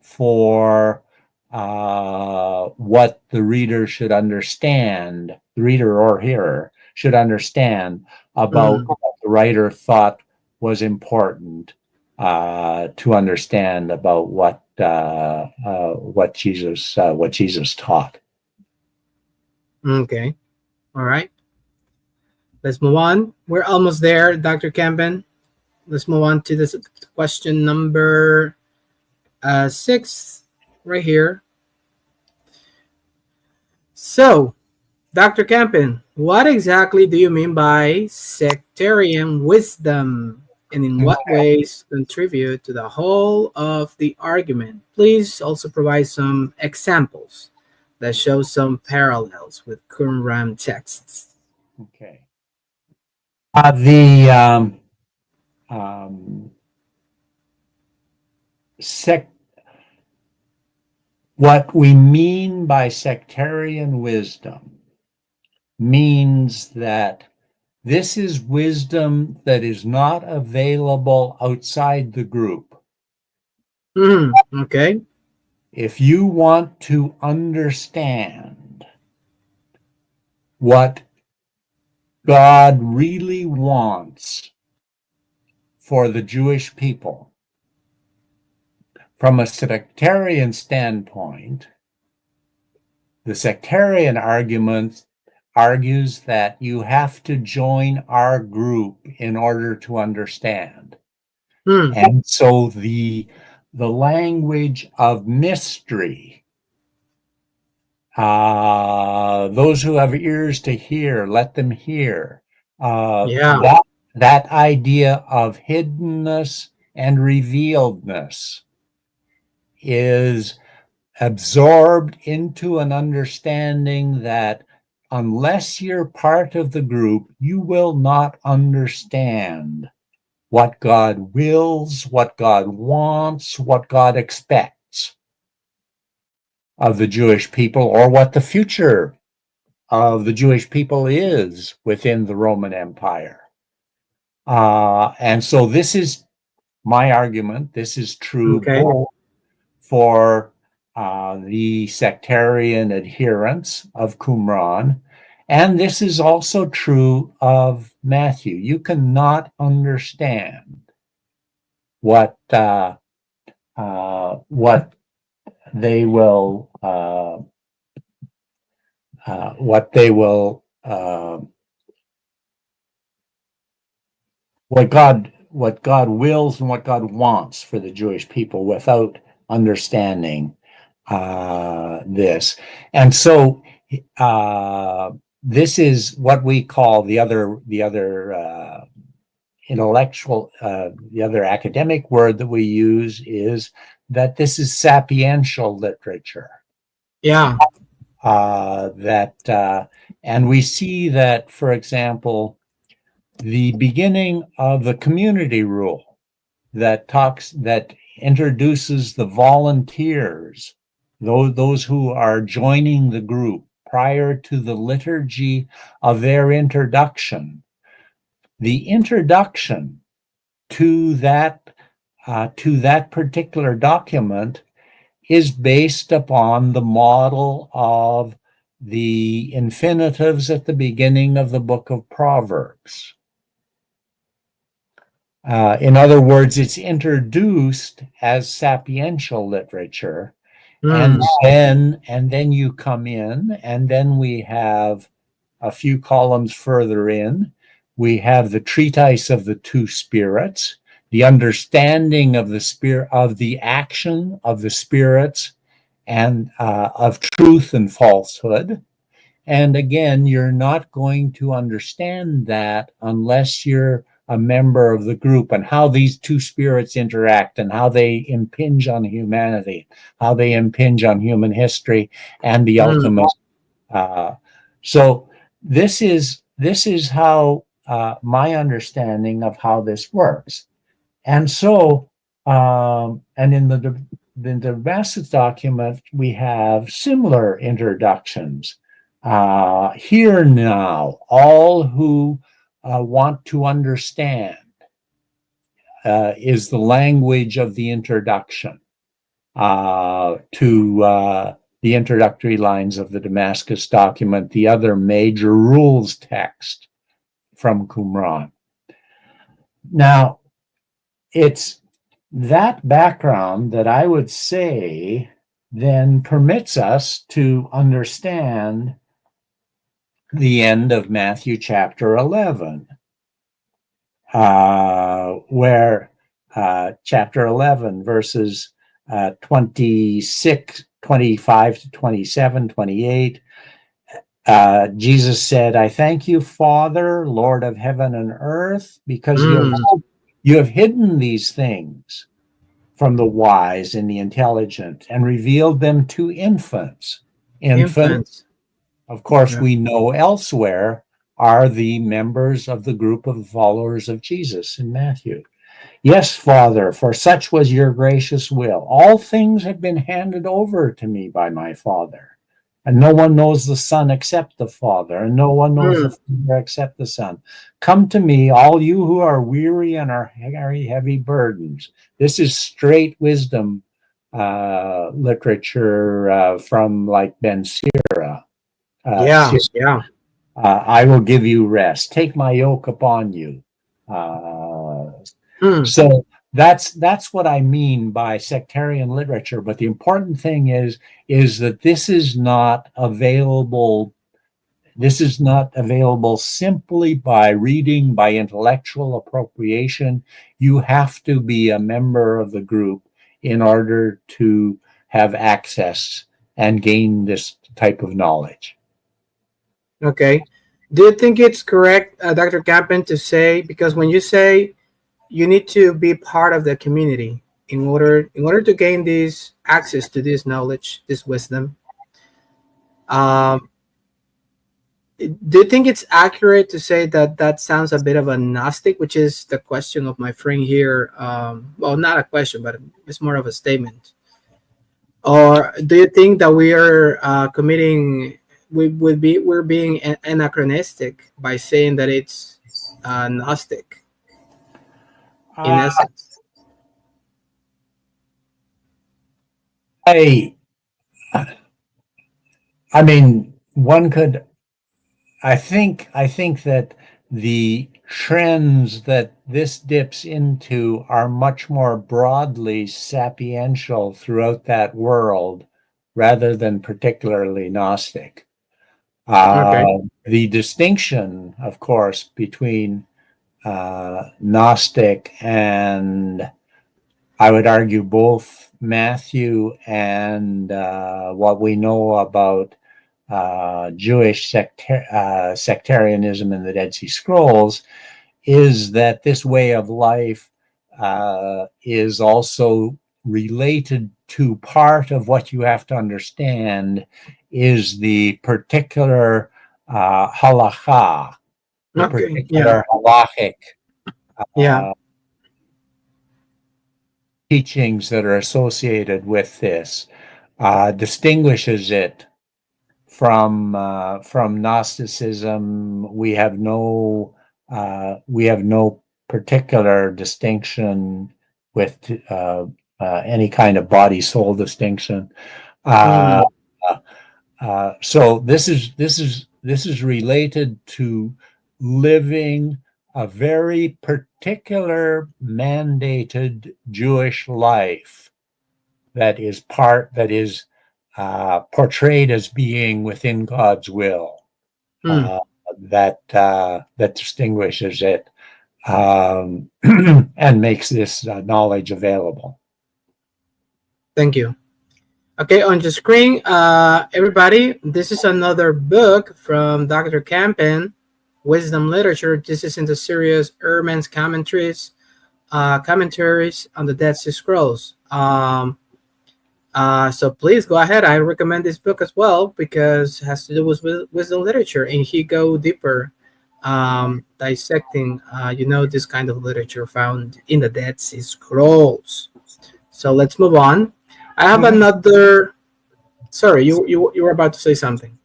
Speaker 2: for what the reader should understand, the reader or hearer should understand about what the writer thought was important to understand about what Jesus taught.
Speaker 1: Okay. All right. Let's move on. We're almost there, Dr. Kampen. let's move on to this question number 6 right here. So, Dr. Kampen, what exactly do you mean by sectarian wisdom, and in what ways contribute to the whole of the argument? Please also provide some examples that show some parallels with Qumran texts.
Speaker 2: Okay. The what we mean by sectarian wisdom means that this is wisdom that is not available outside the group.
Speaker 1: Okay.
Speaker 2: If you want to understand what God really wants for the Jewish people, from a sectarian standpoint, the sectarian argument argues that you have to join our group in order to understand. And so the language of mystery, those who have ears to hear, let them hear. That idea of hiddenness and revealedness is absorbed into an understanding that unless you're part of the group, you will not understand what God wills, what God wants, what God expects of the Jewish people, or what the future of the Jewish people is within the Roman Empire. And so this is my argument. This is true both for the sectarian adherents of Qumran, and this is also true of Matthew. You cannot understand what they will what God wills and what God wants for the Jewish people without understanding this. And so this is what we call the other intellectual, the other academic word that we use is that this is sapiential literature. And we see that, for example, the beginning of the community rule that introduces the volunteers, those who are joining the group prior to the liturgy of their introduction. The introduction to that particular document is based upon the model of the infinitives at the beginning of the book of Proverbs. In other words, it's introduced as sapiential literature, and then you come in, and then we have a few columns further in, we have the treatise of the two spirits, the understanding of the spirit, of the action of the spirits, and of truth and falsehood. And again, you're not going to understand that unless you're a member of the group, and how these two spirits interact, and how they impinge on humanity, how they impinge on human history, and the ultimate. So this is how my understanding of how this works. And so, and in the Damascus document, we have similar introductions. Hear now, all who want to understand, is the language of the introduction to the introductory lines of the Damascus document, the other major rules text from Qumran. Now, it's that background that I would say then permits us to understand the end of Matthew chapter 11. where chapter 11, verses 26, 25 to 27, 28, Jesus said, I thank you, Father, Lord of heaven and earth, because you have hidden these things from the wise and the intelligent and revealed them to infants. Infants, of course, we know elsewhere are the members of the group of followers of Jesus in Matthew. Yes, Father, for such was your gracious will. All things have been handed over to me by my Father. And no one knows the Son except the Father, and no one knows the Father except the Son. Come to me, all you who are weary and are carry heavy burdens. This is straight wisdom literature from like Ben Sira. I will give you rest. Take my yoke upon you. So that's what I mean by sectarian literature. But the important thing is that this is not available. This is not available simply by reading, by intellectual appropriation. You have to be a member of the group in order to have access and gain this type of knowledge.
Speaker 1: Okay. Do you think it's correct, Dr. Kampen, to say, because when you say you need to be part of the community in order to gain this access to this knowledge, this wisdom, do you think it's accurate to say that sounds a bit of a Gnostic, which is the question of my friend here? Well, not a question, but it's more of a statement. Or do you think that we are we're being anachronistic by saying that it's Gnostic in essence?
Speaker 2: I mean, one could. I think that the trends that this dips into are much more broadly sapiential throughout that world rather than particularly Gnostic. The distinction, of course, between Gnostic and, I would argue, both Matthew and what we know about Jewish sectarianism in the Dead Sea Scrolls is that this way of life is also related to part of what you have to understand is the particular halakha, the particular halachic teachings that are associated with this, distinguishes it from Gnosticism. We have no particular distinction with any kind of body soul distinction. So this is related to living a very particular mandated Jewish life that is portrayed as being within God's will. That distinguishes it and makes this knowledge available.
Speaker 1: Thank you. Okay, on the screen, everybody, this is another book from Dr. Kampen, Wisdom Literature. This is in the series Ehrman's Commentaries on the Dead Sea Scrolls. So please go ahead. I recommend this book as well because it has to do with wisdom literature, and he go deeper, dissecting, this kind of literature found in the Dead Sea Scrolls. So let's move on. I have another. Sorry, you were about to say something.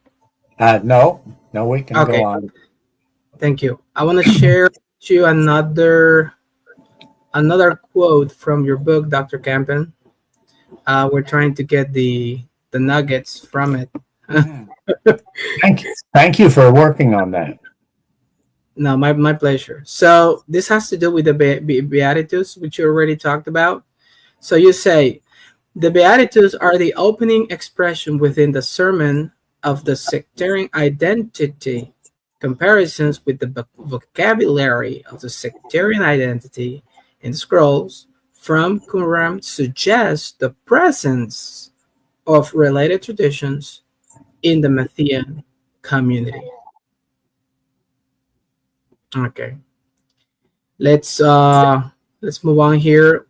Speaker 2: No, we can go on.
Speaker 1: Thank you. I want to share with you another quote from your book, Dr. Kampen. We're trying to get the nuggets from it.
Speaker 2: Thank you for working on that.
Speaker 1: No, my pleasure. So this has to do with the Beatitudes, which you already talked about. So you say, the Beatitudes are the opening expression within the sermon of the sectarian identity Comparisons with the vocabulary of the sectarian identity in the scrolls from Qumran suggest the presence of related traditions in the Matthean community. Okay, let's move on here.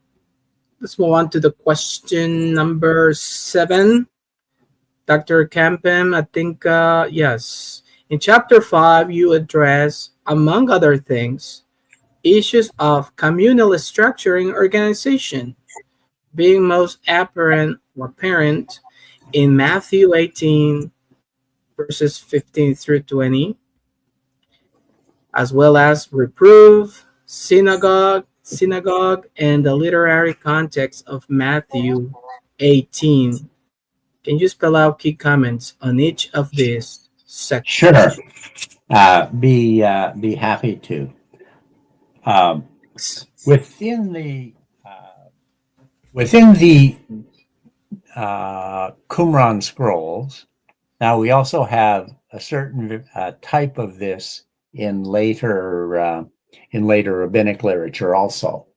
Speaker 1: Let's move on to the question number 7. Dr. Kampen, I think, yes. In chapter 5, you address, among other things, issues of communal structuring organization, being most apparent in Matthew 18, verses 15 through 20, as well as reproof, synagogue, and the literary context of Matthew 18. Can you spell out key comments on each of these sections?
Speaker 2: Sure. Be happy to. Within the Qumran scrolls, now we also have a certain type of this in later rabbinic literature also.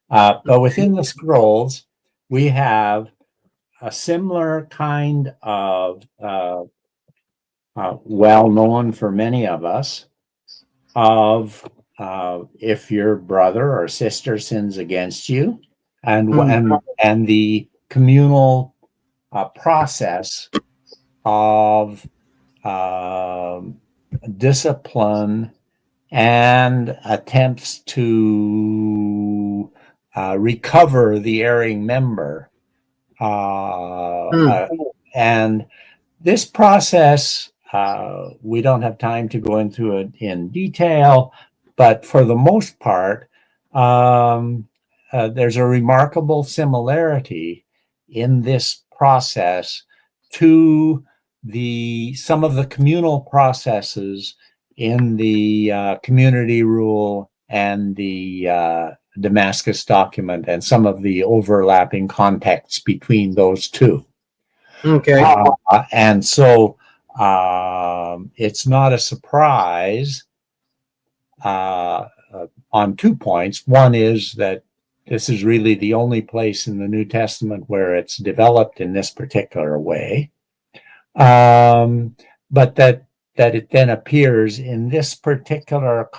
Speaker 2: But within the scrolls, we have a similar kind of well known for many of us of if your brother or sister sins against you, and the communal process of discipline and attempts to recover the erring member. And this process, we don't have time to go into it in detail, but for the most part, there's a remarkable similarity in this process to some of the communal processes in the community rule and the Damascus document, and some of the overlapping contexts between those two.
Speaker 1: Okay.
Speaker 2: And so it's not a surprise on 2 points. One is that this is really the only place in the New Testament where it's developed in this particular way, but that it then appears in this particular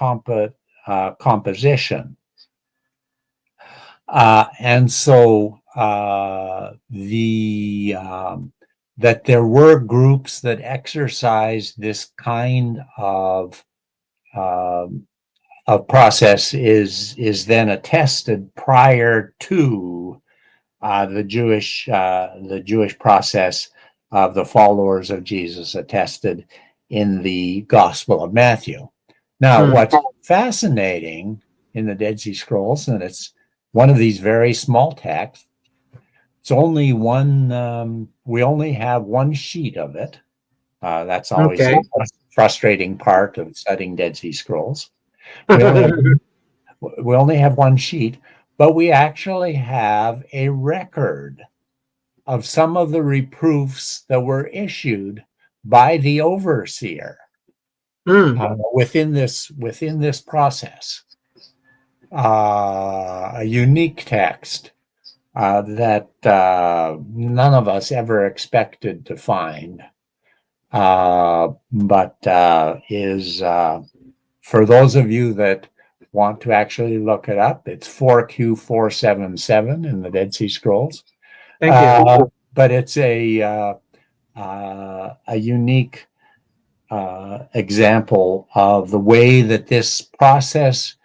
Speaker 2: composition. And so that there were groups that exercised this kind of process is then attested prior to the Jewish process of the followers of Jesus, attested in the Gospel of Matthew. Now, what's fascinating in the Dead Sea Scrolls, and it's one of these very small texts, it's only one, we only have one sheet of it. That's always a frustrating part of studying Dead Sea Scrolls. We only have one sheet, but we actually have a record of some of the reproofs that were issued by the overseer within this process. A unique text that none of us ever expected to find, but is, for those of you that want to actually look it up, it's 4Q477 in the Dead Sea Scrolls.
Speaker 1: Thank you.
Speaker 2: But it's a unique example of the way that this process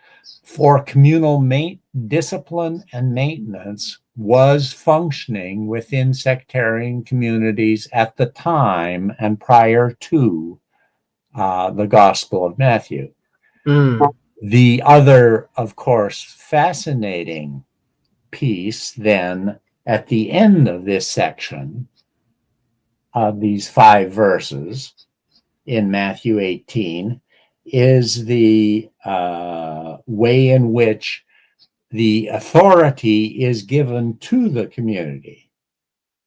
Speaker 2: for communal discipline and maintenance was functioning within sectarian communities at the time and prior to the Gospel of Matthew. The other, of course, fascinating piece then at the end of this section of these 5 verses in Matthew 18 is the way in which the authority is given to the community.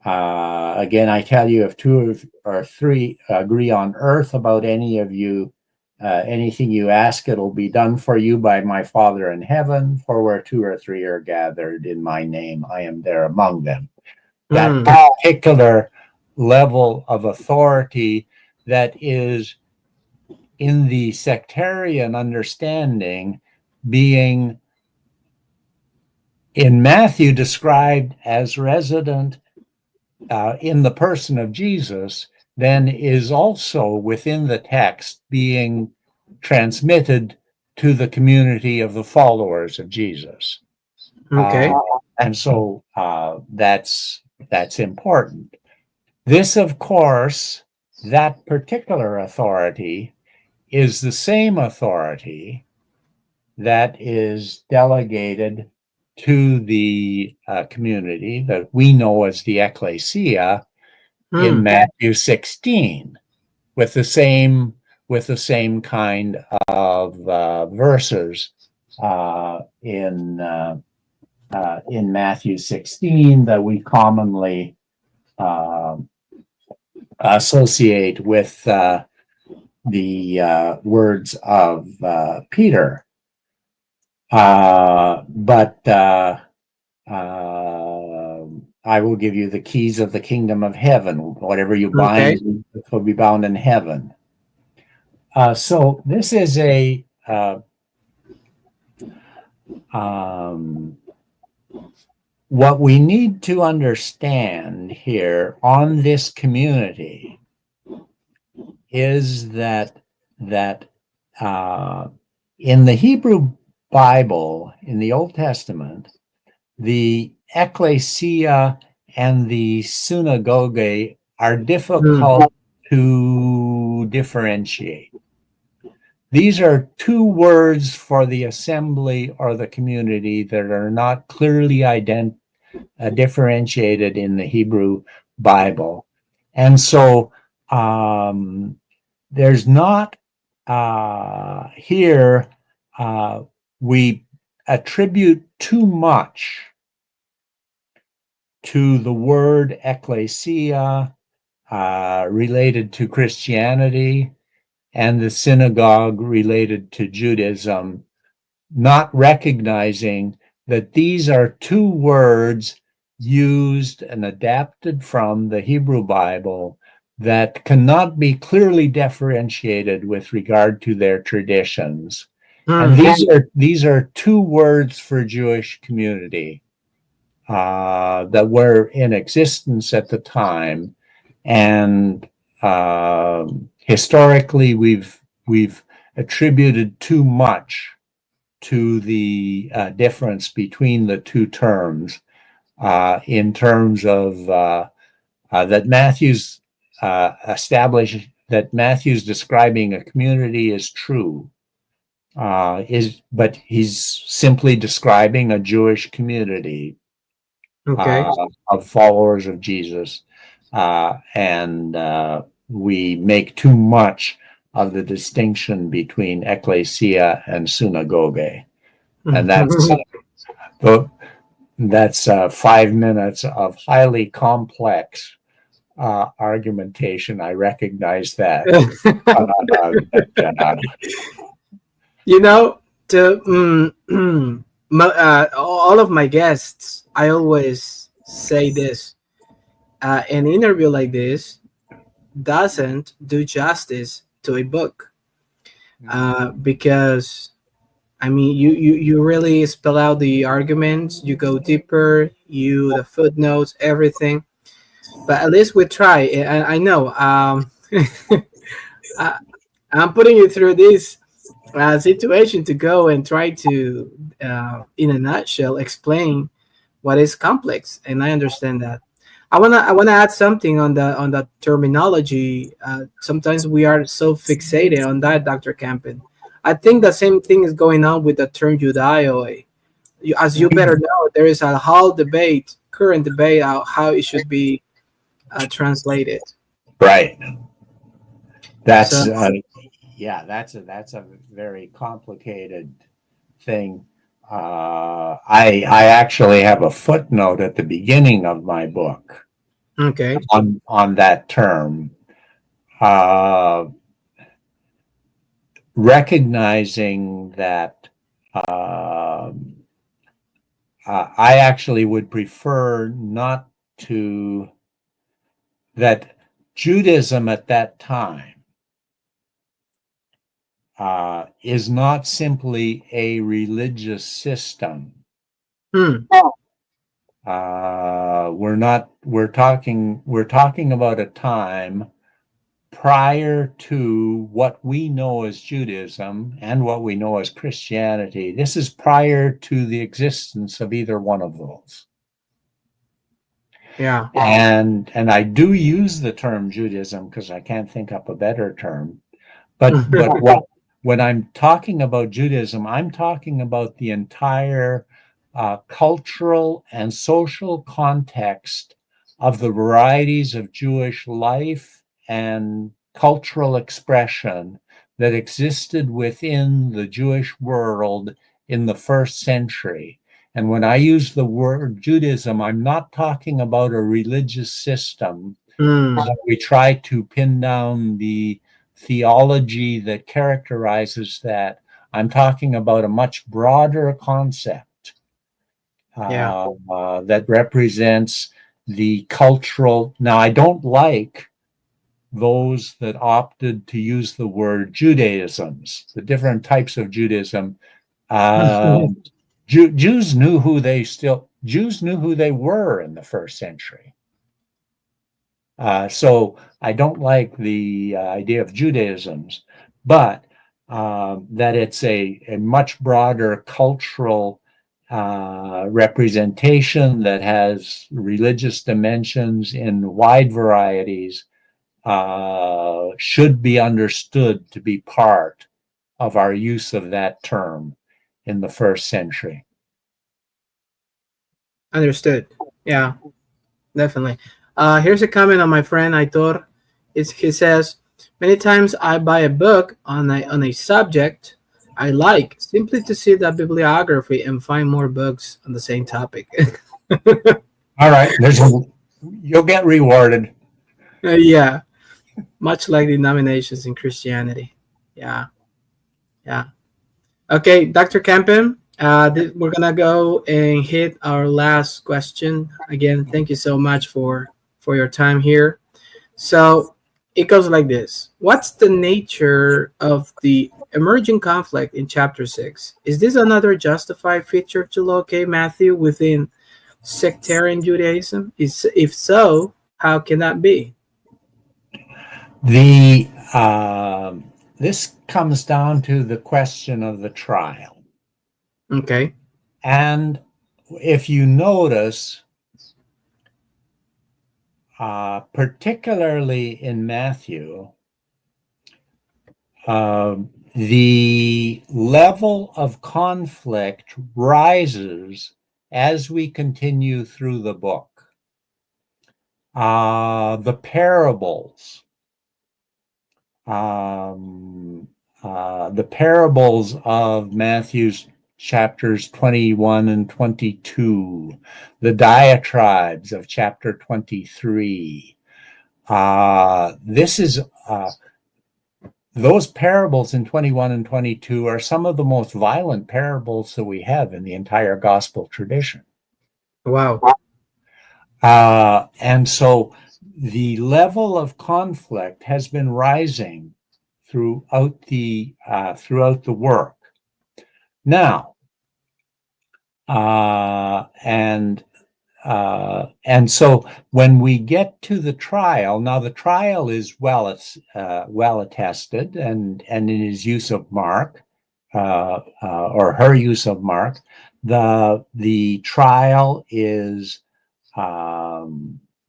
Speaker 2: Again, I tell you, if 2 or 3 agree on earth about any of you anything you ask, it'll be done for you by my Father in heaven. For where 2 or 3 are gathered in my name, I am there among them. That particular level of authority that is in the sectarian understanding being in Matthew described as resident in the person of Jesus, then is also within the text being transmitted to the community of the followers of Jesus.
Speaker 1: Okay.
Speaker 2: And so that's important. This, of course, that particular authority is the same authority that is delegated to the community that we know as the ecclesia in Matthew 16, with the same kind of verses in Matthew 16 that we commonly associate with the words of Peter. But I will give you the keys of the kingdom of heaven. Whatever you bind will be bound in heaven. So this is what we need to understand here on this community is that in the Hebrew Bible, in the Old Testament, the ecclesia and the synagogue are difficult to differentiate. These are two words for the assembly or the community that are not clearly differentiated in the Hebrew Bible. And so there's not here we attribute too much to the word ecclesia related to Christianity and the synagogue related to Judaism, not recognizing that these are two words used and adapted from the Hebrew Bible that cannot be clearly differentiated with regard to their traditions. And these are two words for Jewish community that were in existence at the time, and historically we've attributed too much to the difference between the two terms in terms of that Matthew's established that Matthew's describing a community is true, but he's simply describing a Jewish community of followers of Jesus, and we make too much of the distinction between ecclesia and synagogue, and that's 5 minutes of highly complex argumentation. I recognize that.
Speaker 1: You know, all of my guests, I always say this: an interview like this doesn't do justice to a book, because I mean, you really spell out the arguments, you go deeper, the footnotes, everything. But at least we try. I know. I'm putting you through this situation to go and try to, in a nutshell, explain what is complex, and I understand that. I wanna add something on the terminology. Sometimes we are so fixated on that, Dr. Kampen. I think the same thing is going on with the term judeo. As you better know, there is a whole current debate on how it should be translated.
Speaker 2: Right. That's that's a very complicated thing. I actually have a footnote at the beginning of my book.
Speaker 1: Okay.
Speaker 2: On that term. recognizing that I actually would prefer not to, that Judaism at that time is not simply a religious system. We're talking about a time prior to what we know as Judaism and what we know as Christianity. This is prior to the existence of either one of those.
Speaker 1: Yeah.
Speaker 2: And I do use the term Judaism because I can't think up a better term. But when I'm talking about Judaism, I'm talking about the entire cultural and social context of the varieties of Jewish life and cultural expression that existed within the Jewish world in the first century. And when I use the word Judaism, I'm not talking about a religious system. We try to pin down the theology that characterizes that. I'm talking about a much broader concept that represents the cultural. Now, I don't like those that opted to use the word Judaisms, the different types of Judaism. Jews knew who they were in the first century. So I don't like the idea of Judaisms, but that it's a much broader cultural representation that has religious dimensions in wide varieties should be understood to be part of our use of that term in the first century.
Speaker 1: Understood. Yeah, definitely. Here's a comment on my friend Aitor. He says, many times I buy a book on a subject I like simply to see the bibliography and find more books on the same topic.
Speaker 2: All right, you'll get rewarded.
Speaker 1: Yeah, much like denominations in Christianity. Yeah, yeah. Okay, Dr. Kampen, we're gonna go and hit our last question. Again, thank you so much for your time here. So it goes like this: what's the nature of the emerging conflict in chapter 6? Is this another justified feature to locate Matthew within sectarian Judaism? If so, how can that be?
Speaker 2: This comes down to the question of the trial.
Speaker 1: Okay.
Speaker 2: And if you notice, particularly in Matthew, the level of conflict rises as we continue through the book. The parables, of Matthew's chapters 21 and 22, the diatribes of chapter 23. Those parables in 21 and 22 are some of the most violent parables that we have in the entire gospel tradition.
Speaker 1: Wow.
Speaker 2: And so the level of conflict has been rising throughout the work. Now, and so when we get to the trial, now the trial is well attested, and in his use of Mark, or her use of Mark, the trial is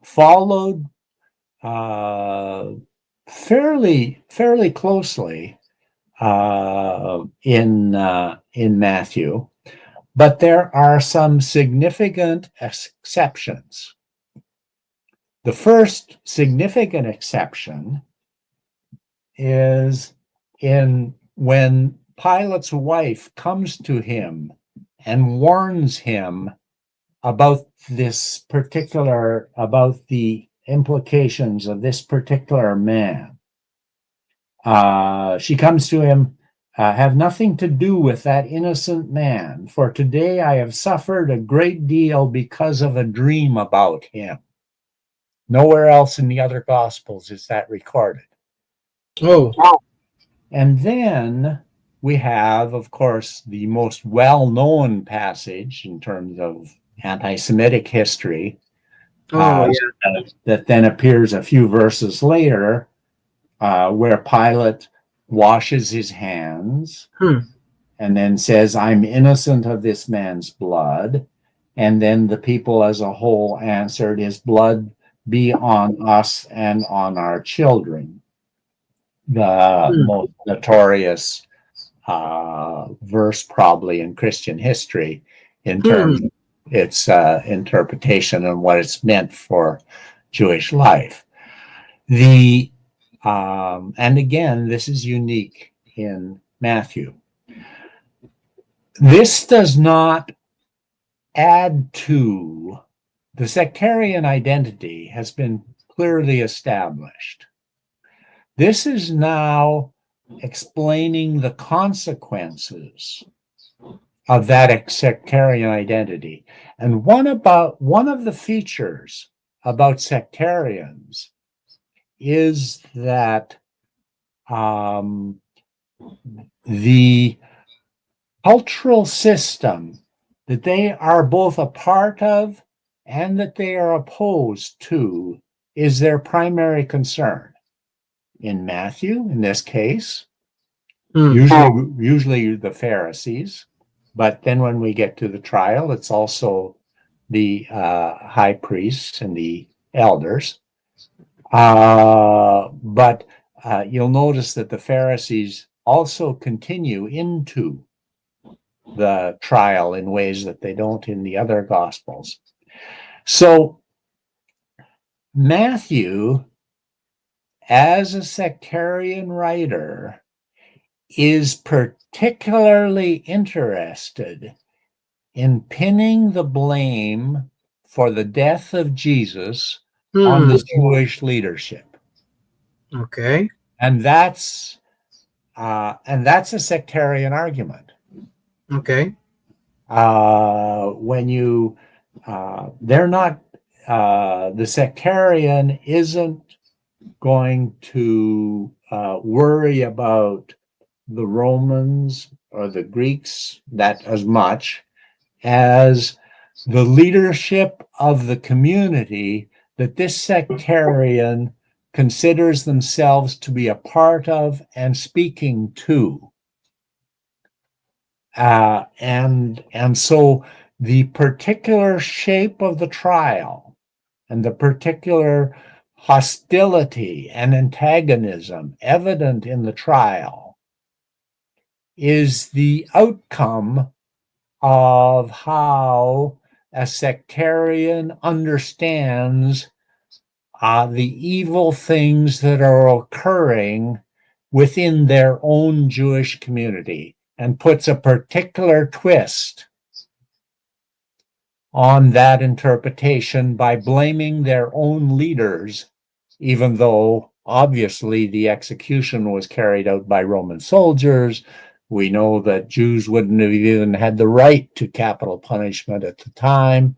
Speaker 2: followed fairly closely in Matthew, but there are some significant exceptions. The first significant exception is when Pilate's wife comes to him and warns him about the implications of this particular man. She comes to him have nothing to do with that innocent man, for today I have suffered a great deal because of a dream about him. Nowhere else in the other Gospels is that recorded.
Speaker 1: Oh.
Speaker 2: And then we have, of course, the most well-known passage in terms of anti-Semitic history,
Speaker 1: Oh, yeah.
Speaker 2: that then appears a few verses later, where Pilate washes his hands and then says, I'm innocent of this man's blood. And then the people as a whole answered, his blood be on us and on our children. The most notorious verse probably in Christian history in terms of its interpretation and what it's meant for Jewish life. And again, this is unique in Matthew. This does not add to the sectarian identity has been clearly established. This is now explaining the consequences of that sectarian identity. And one of the features about sectarians is that the cultural system that they are both a part of and that they are opposed to is their primary concern. In Matthew, in this case, usually the Pharisees, but then when we get to the trial, it's also the high priests and the elders. But you'll notice that the Pharisees also continue into the trial in ways that they don't in the other Gospels. So Matthew, as a sectarian writer, is particularly interested in pinning the blame for the death of Jesus on the Jewish leadership.
Speaker 1: Okay.
Speaker 2: And that's a sectarian argument.
Speaker 1: Okay.
Speaker 2: When you they're not the sectarian isn't going to worry about the Romans or the Greeks that as much as the leadership of the community that this sectarian considers themselves to be a part of and speaking to. And so the particular shape of the trial and the particular hostility and antagonism evident in the trial is the outcome of how a sectarian understands the evil things that are occurring within their own Jewish community and puts a particular twist on that interpretation by blaming their own leaders, even though obviously the execution was carried out by Roman soldiers. We know that Jews wouldn't have even had the right to capital punishment at the time.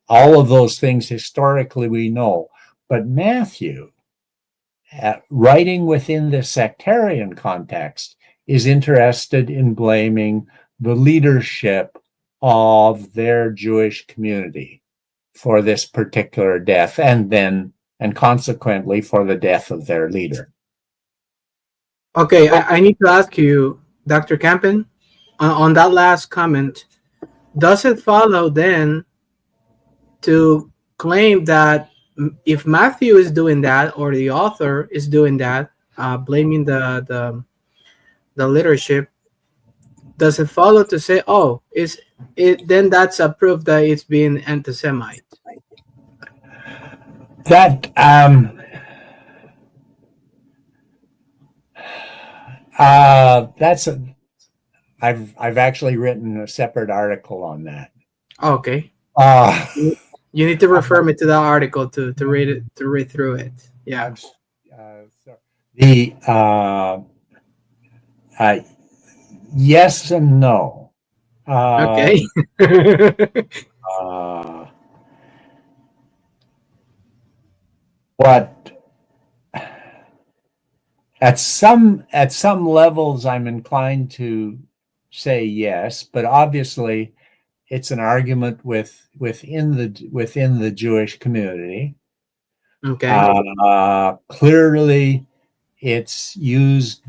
Speaker 2: All of those things historically we know. But Matthew, writing within the sectarian context, is interested in blaming the leadership of their Jewish community for this particular death, and consequently for the death of their leader.
Speaker 1: Okay, I need to ask you, Dr. Kampen, on that last comment, does it follow then to claim that if Matthew is doing that, or the author is doing that, blaming the leadership, does it follow to say, oh, is it then that's a proof that it's being anti-Semite?
Speaker 2: That I've actually written a separate article on that.
Speaker 1: Okay. You need to refer me to that article to read it, to read through it. Yeah.
Speaker 2: Yes and no.
Speaker 1: Okay.
Speaker 2: Uh, but at some levels, I'm inclined to say yes, but obviously, it's an argument within the Jewish community.
Speaker 1: Okay.
Speaker 2: Clearly, it's used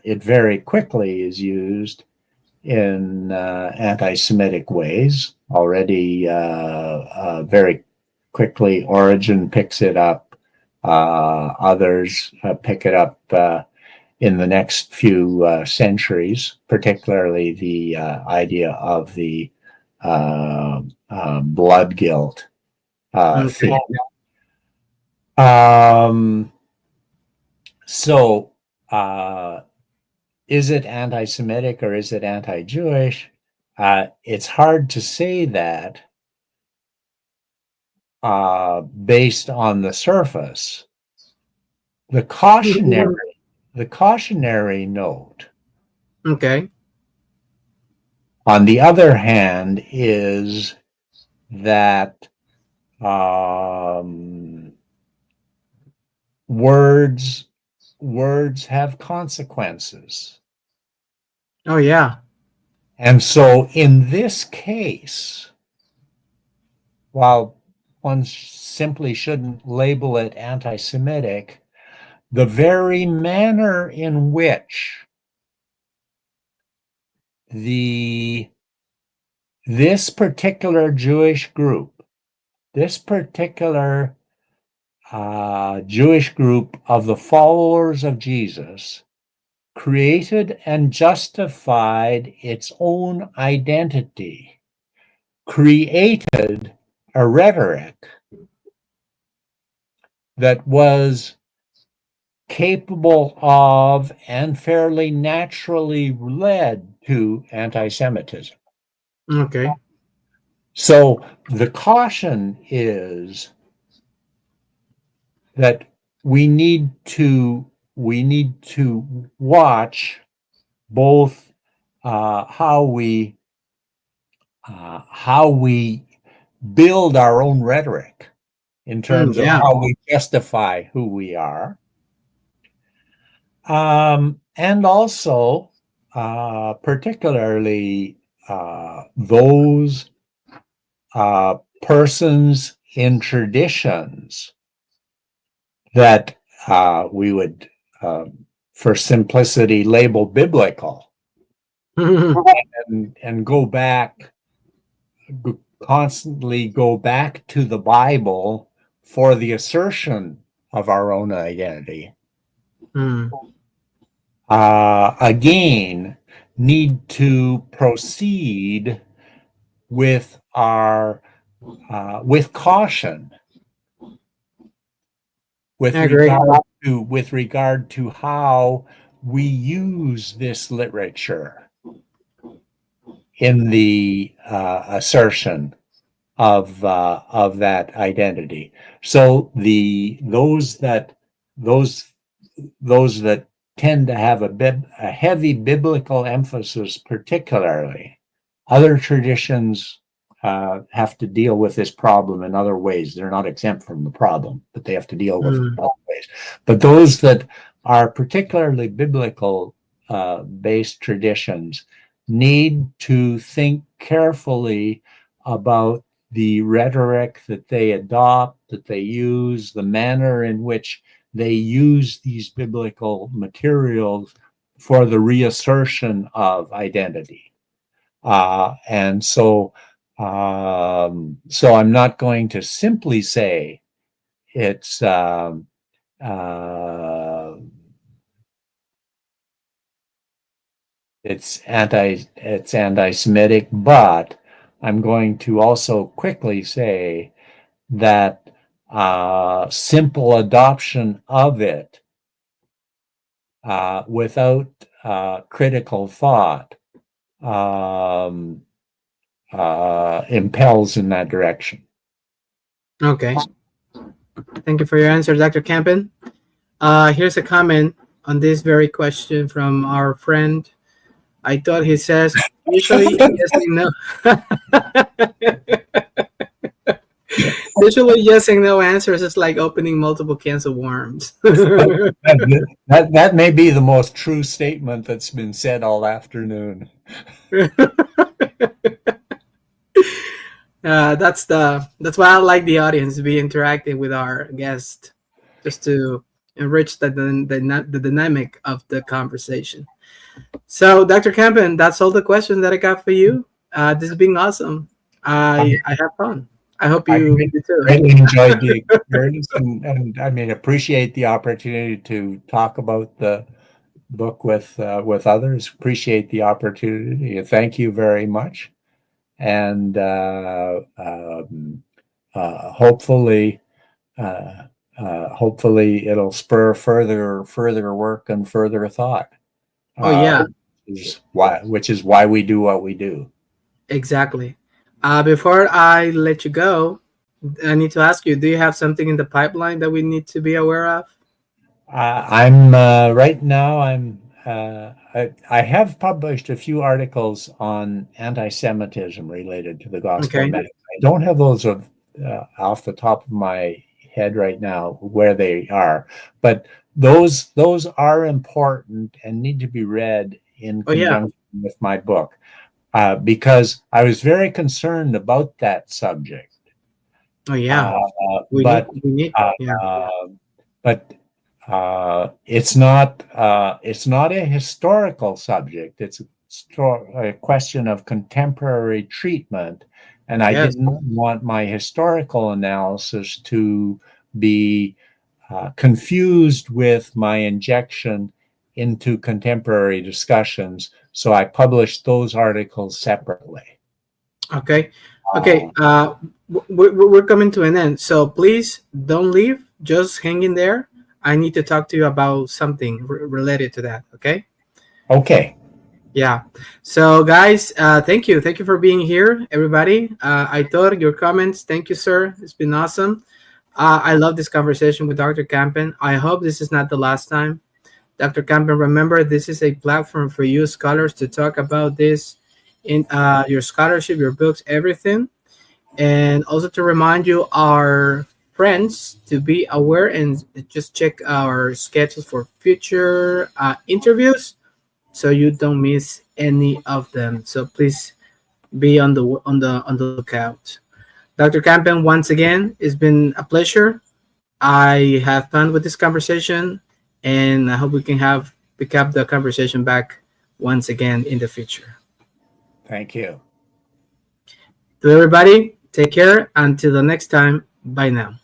Speaker 2: it very quickly is used in anti-Semitic ways. Already, very quickly, Origen picks it up. Others pick it up in the next few centuries, particularly the idea of the blood guilt theme.
Speaker 1: Okay.
Speaker 2: So, is it anti-Semitic or is it anti-Jewish? It's hard to say that based on the surface. The cautionary note,
Speaker 1: Okay.
Speaker 2: on the other hand, is that words have consequences.
Speaker 1: Oh yeah.
Speaker 2: And so in this case, while one simply shouldn't label it anti-Semitic, the very manner in which this particular Jewish group, this particular Jewish group of the followers of Jesus, created and justified its own identity, created a rhetoric that was capable of and fairly naturally led to anti-Semitism.
Speaker 1: Okay.
Speaker 2: So the caution is that we need to watch both how we build our own rhetoric in terms of
Speaker 1: Yeah.
Speaker 2: how we justify who we are, and also particularly those persons in traditions that we would, for simplicity, label biblical, and constantly go back to the Bible for the assertion of our own identity. Again, need to proceed with caution with
Speaker 1: I agree.
Speaker 2: regard to how we use this literature in the assertion of that identity. So those that tend to have a heavy biblical emphasis, particularly, other traditions have to deal with this problem in other ways. They're not exempt from the problem, but they have to deal with it in other ways. But those that are particularly biblical based traditions need to think carefully about the rhetoric that they adopt, that they use, the manner in which they use these biblical materials for the reassertion of identity. And so I'm not going to simply say it's anti-Semitic, but I'm going to also quickly say that simple adoption of it without critical thought impels in that direction.
Speaker 1: Okay. Thank you for your answer, Dr. Kampen. Here's a comment. on this very question from our friend. I thought he says usually yes and no. Usually yes and no answers is like opening multiple cans of worms.
Speaker 2: That may be the most true statement that's been said all afternoon.
Speaker 1: That's why I like the audience to be interacting with our guest, just to enrich the dynamic of the conversation. So, Dr. Kampen, that's all the questions that I got for you. This has been awesome. I have fun. I hope you do too.
Speaker 2: Really enjoyed the experience, and I mean, appreciate the opportunity to talk about the book with others. Appreciate the opportunity. Thank you very much, and hopefully it'll spur further work and further thought.
Speaker 1: Oh yeah,
Speaker 2: which is why we do what we do.
Speaker 1: exactly. Before I let you go, I need to ask you: do you have something in the pipeline that we need to be aware of?
Speaker 2: I'm right now. I have published a few articles on anti-Semitism related to the Gospel of Matthew. I don't have those off the top of my head right now where they are, but those are important and need to be read in conjunction with my book, because I was very concerned about that subject.
Speaker 1: Oh yeah,
Speaker 2: but it's not a historical subject. It's a question of contemporary treatment, and I didn't want my historical analysis to be confused with my injection into contemporary discussions. So I published those articles separately.
Speaker 1: Okay. We're coming to an end, so please don't leave. Just hang in there. I need to talk to you about something related to that. Okay.
Speaker 2: Okay.
Speaker 1: Yeah. So guys, thank you for being here, everybody. I thought your comments. Thank you, sir. It's been awesome. I love this conversation with Dr. Kampen. I hope this is not the last time. Dr. Kampen, remember, this is a platform for you scholars to talk about this in your scholarship, your books, everything. And also to remind you, our friends, to be aware and just check our schedules for future interviews so you don't miss any of them. So please be on the lookout. Dr. Kampen, once again, it's been a pleasure. I have fun with this conversation, and I hope we can pick up the conversation back once again in the future.
Speaker 2: Thank you.
Speaker 1: To everybody, take care. Until the next time, bye now.